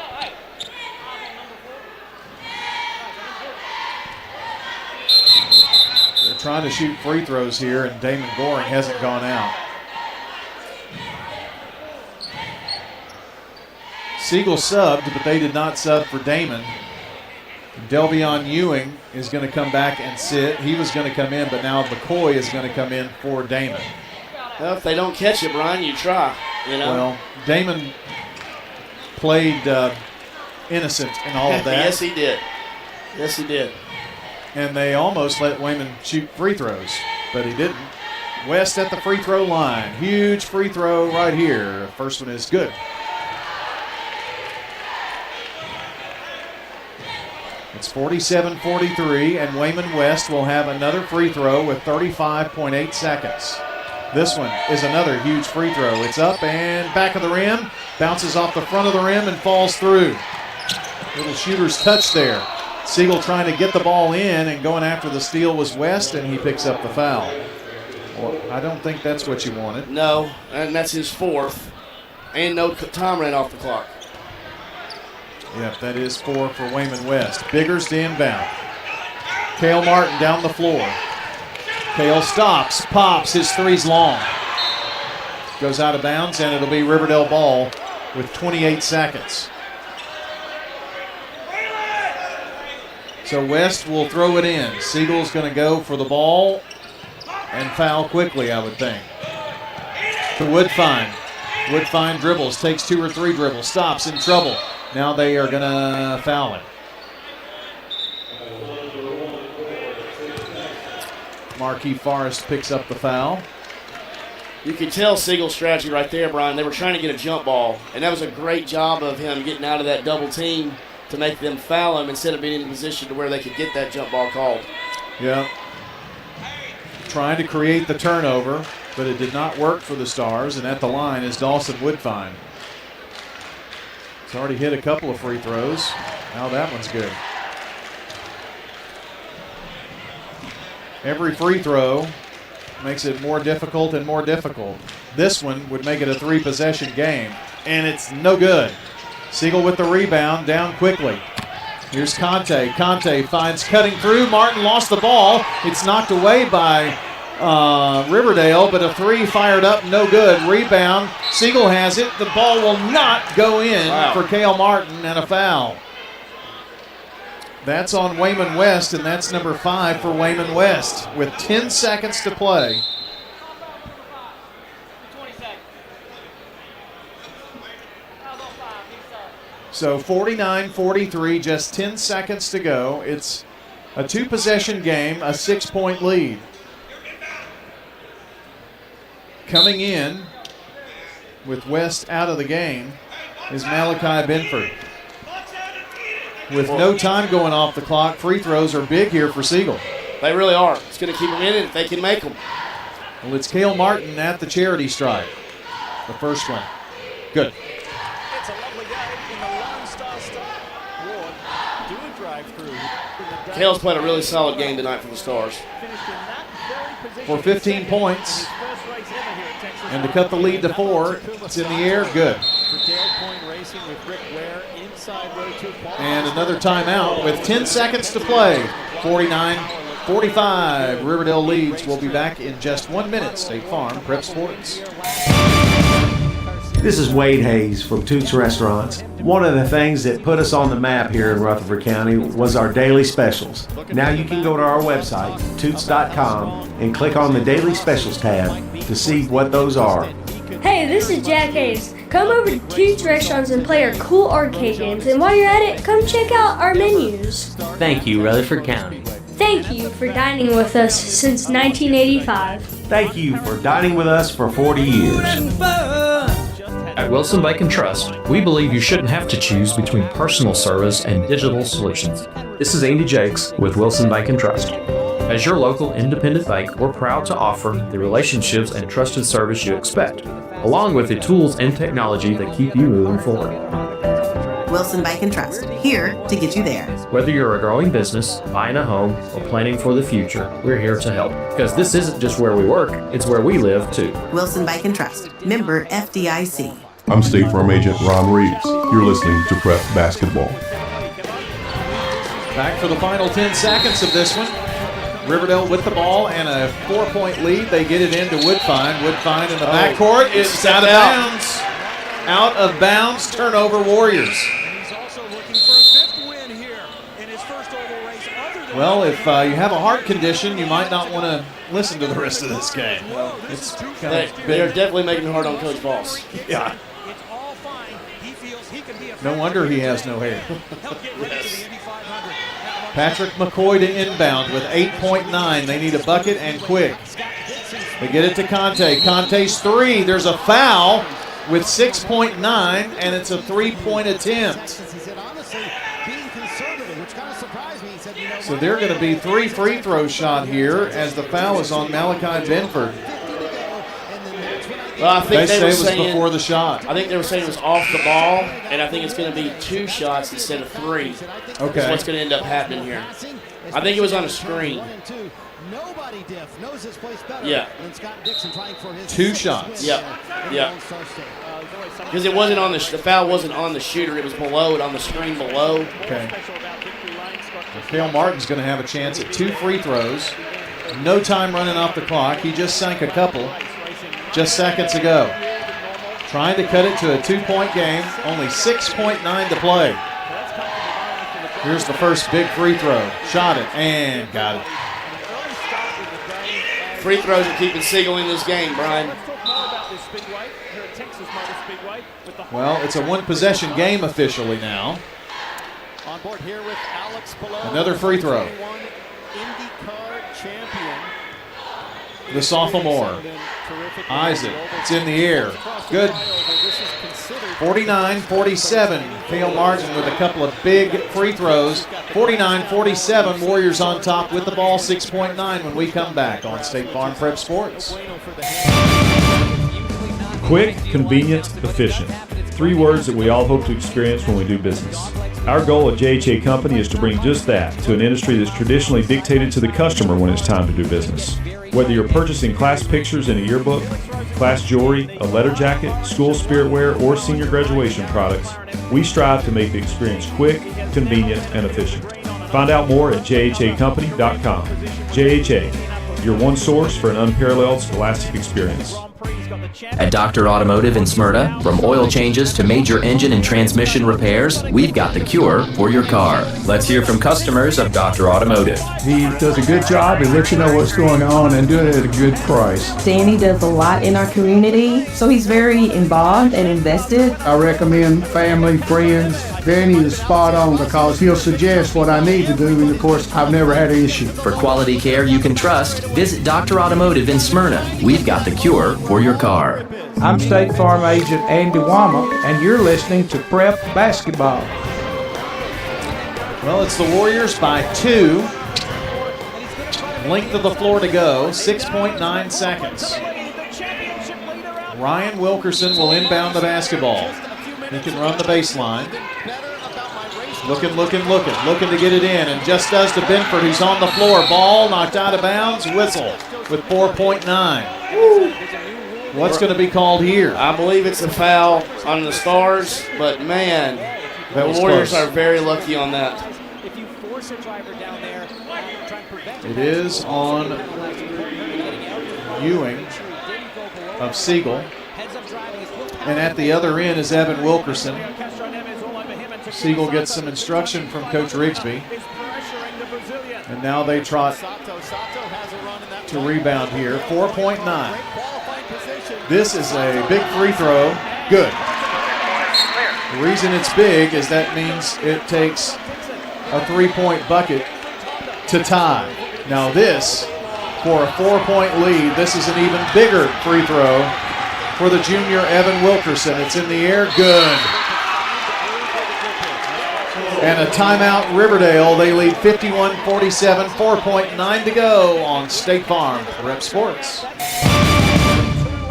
they're trying to shoot free throws here, and Damon Goring hasn't gone out. Siegel subbed, but they did not sub for Damon. Delvion Ewing is going to come back and sit. He was going to come in, but now McCoy is going to come in for Damon. Well, if they don't catch it, Brian, you try. You know. Well, Damon played innocent in all of that. Yes, he did. Yes, he did. And they almost let Wayman shoot free throws, but he didn't. West at the free throw line. Huge free throw right here. First one is good. It's 47-43, and Wayman West will have another free throw with 35.8 seconds. This one is another huge free throw. It's up and back of the rim, bounces off the front of the rim and falls through. Little shooter's touch there. Siegel trying to get the ball in, and going after the steal was West, and he picks up the foul. Well, I don't think that's what you wanted. No, and that's his 4th. And no time ran off the clock. Yep, that is 4 for Wayman West. Biggers to inbound. Cale Martin down the floor. Cale stops, pops, his 3's long. Goes out of bounds, and it'll be Riverdale ball with 28 seconds. So West will throw it in. Siegel's going to go for the ball and foul quickly, I would think. To Woodfine. Woodfine dribbles, takes 2 or 3 dribbles, stops, in trouble. Now they are going to foul him. Marquis Forrest picks up the foul. You can tell Siegel's strategy right there, Brian. They were trying to get a jump ball, and that was a great job of him getting out of that double team to make them foul him instead of being in a position to where they could get that jump ball called. Yeah. Trying to create the turnover, but it did not work for the Stars, and at the line is Dawson Woodfine. He's already hit a couple of free throws. Now that one's good. Every free throw makes it more difficult and more difficult. This one would make it a 3-possession game, and it's no good. Siegel with the rebound, down quickly. Here's Conte. Conte finds cutting through. Martin lost the ball. It's knocked away by Riverdale, but a three fired up, no good. Rebound. Siegel has it. The ball will not go in for Cale Martin, and a foul. That's on Wayman West, and that's number 5 for Wayman West with 10 seconds to play. So 49-43, just 10 seconds to go. It's a 2-possession game, a 6-point lead. Coming in with West out of the game is Malachi Benford. With no time going off the clock, free throws are big here for Siegel. They really are. It's going to keep them in it if they can make them. Well, it's Cale Martin at the charity stripe. The first one. Good. Cale's played a really solid game tonight for the Stars. For 15 points. And to cut the lead to 4, it's in the air. Good. And another timeout with 10 seconds to play. 49-45. Riverdale leads. We'll be back in just 1 minute. State Farm Prep Sports. This is Wade Hayes from Toots Restaurants. One of the things that put us on the map here in Rutherford County was our daily specials. Now you can go to our website, toots.com, and click on the Daily Specials tab to see what those are. Hey, this is Jack Hayes. Come over to Toots Restaurants and play our cool arcade games, and while you're at it, come check out our menus. Thank you, Rutherford County. Thank you for dining with us since 1985. Thank you for dining with us for 40 years. At Wilson Bank & Trust, we believe you shouldn't have to choose between personal service and digital solutions. This is Andy Jakes with Wilson Bank & Trust. As your local independent bank, we're proud to offer the relationships and trusted service you expect, along with the tools and technology that keep you moving forward. Wilson Bank & Trust, here to get you there. Whether you're a growing business, buying a home, or planning for the future, we're here to help. Because this isn't just where we work, it's where we live too. Wilson Bank & Trust, member FDIC. I'm State Farm Agent Ron Reeves. You're listening to Prep Basketball. Back for the final 10 seconds of this one. Riverdale with the ball and a 4-point lead. They get it into Woodfine. Woodfine in the backcourt. It's out of bounds. Out of bounds. Turnover Warriors. Well, if you have a heart condition, you might not want to listen to the rest of this game. It's they're definitely making it hard on Coach Boss. Yeah. No wonder he has no hair. Yes. Patrick McCoy to inbound with 8.9. They need a bucket and quick. They get it to Conte. Conte's three. There's a foul with 6.9, and it's a 3-point attempt. So they're going to be 3 free throw shot here as the foul is on Malachi Benford. Well, I think they were saying it was before the shot. I think they were saying it was off the ball, and I think it's going to be 2 shots instead of 3. Okay. That's what's going to end up happening here. I think it was on a screen. Yeah. 2 shots. Yep. Yeah. Because it wasn't on the foul wasn't on the shooter; it was below it on the screen below. Okay. Cale Martin's going to have a chance at 2 free throws. No time running off the clock. He just sank a couple just seconds ago. Trying to cut it to a 2-point game. Only 6.9 to play. Here's the first big free throw. Shot it and got it. Free throws are keeping Siegel in this game, Brian. Well, it's a 1-possession game officially now. Another free throw. The sophomore. Isaac. It's in the air. Good. 49-47. Cale Martin with a couple of big free throws. 49-47. Warriors on top with the ball. 6.9 when we come back on State Farm Prep Sports. Quick, convenient, efficient. 3 words that we all hope to experience when we do business. Our goal at JHA Company is to bring just that to an industry that's traditionally dictated to the customer when it's time to do business. Whether you're purchasing class pictures in a yearbook, class jewelry, a letter jacket, school spirit wear, or senior graduation products, we strive to make the experience quick, convenient, and efficient. Find out more at jhacompany.com. JHA, your one source for an unparalleled scholastic experience. At Dr. Automotive in Smyrna, from oil changes to major engine and transmission repairs, we've got the cure for your car. Let's hear from customers of Dr. Automotive. He does a good job. He lets you know what's going on and doing it at a good price. Danny does a lot in our community, so he's very involved and invested. I recommend family, friends. Danny is spot on because he'll suggest what I need to do, and of course, I've never had an issue. For quality care you can trust, visit Dr. Automotive in Smyrna. We've got the cure for your car. I'm State Farm Agent Andy Womack, and you're listening to Prep Basketball. Well, it's the Warriors by 2. Length of the floor to go, 6.9 seconds. Ryan Wilkerson will inbound the basketball. He can run the baseline. Looking to get it in, and just does to Benford, who's on the floor. Ball knocked out of bounds, whistle with 4.9. What's going to be called here? I believe it's a foul on the Stars, but man, the Warriors close. are very lucky on that. It is on Ewing of Siegel. And at the other end is Evan Wilkerson. Siegel gets some instruction from Coach Rigsby. And now they trot to rebound here. 4.9. This is a big free throw. Good. The reason it's big is that means it takes a 3-point bucket to tie. Now this, for a 4-point lead, this is an even bigger free throw for the junior Evan Wilkerson. It's in the air, good. And a timeout, Riverdale. They lead 51-47, 4.9 to go on State Farm Rep Sports.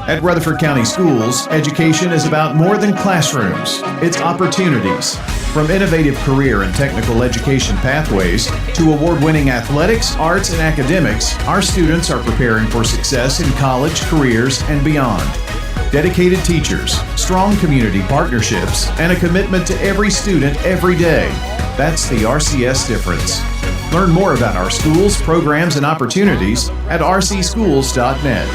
At Rutherford County Schools, education is about more than classrooms. It's opportunities. From innovative career and technical education pathways to award-winning athletics, arts, and academics, our students are preparing for success in college, careers, and beyond. Dedicated teachers, strong community partnerships, and a commitment to every student every day. That's the RCS difference. Learn more about our schools, programs, and opportunities at rcschools.net.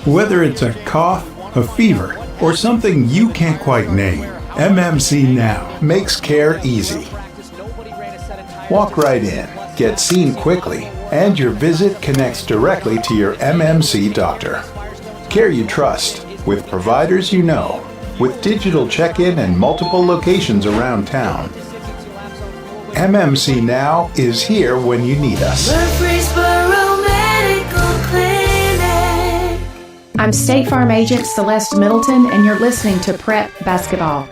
Whether it's a cough, a fever, or something you can't quite name, MMC Now makes care easy. Walk right in, get seen quickly, and your visit connects directly to your MMC doctor. Care you trust, with providers you know, with digital check-in and multiple locations around town. MMC Now is here when you need us. I'm State Farm Agent Celeste Middleton, and you're listening to Prep Basketball.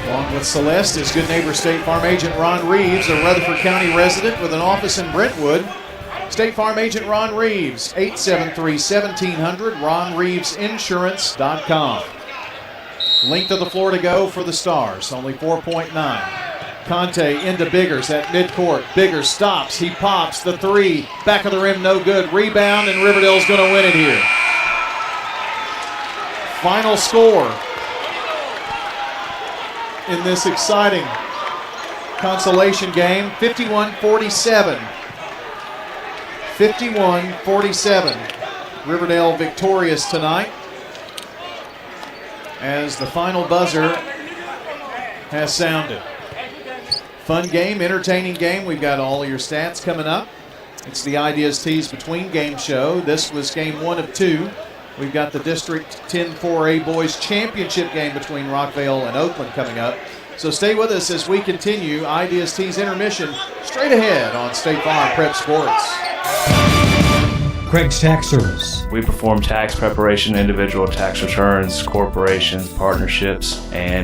Along with Celeste is good neighbor State Farm Agent Ron Reeves, a Rutherford County resident with an office in Brentwood. State Farm Agent Ron Reeves, 873-1700, ronreevesinsurance.com. Length of the floor to go for the Stars, only 4.9. Conte into Biggers at midcourt. Biggers stops, he pops, the three, back of the rim, no good. Rebound, and Riverdale's going to win it here. Final score in this exciting consolation game, 51-47. 51-47. Riverdale victorious tonight as the final buzzer has sounded. Fun game, entertaining game. We've got all of your stats coming up. It's the Ideas Tees Between Game show. This was game 1 of 2. We've got the District 10 4A Boys Championship game between Rockvale and Oakland coming up. So stay with us as we continue Ideas Tees intermission straight ahead on State Farm Prep Sports. Craig's Tax Service. We perform tax preparation, individual tax returns, corporations, partnerships, and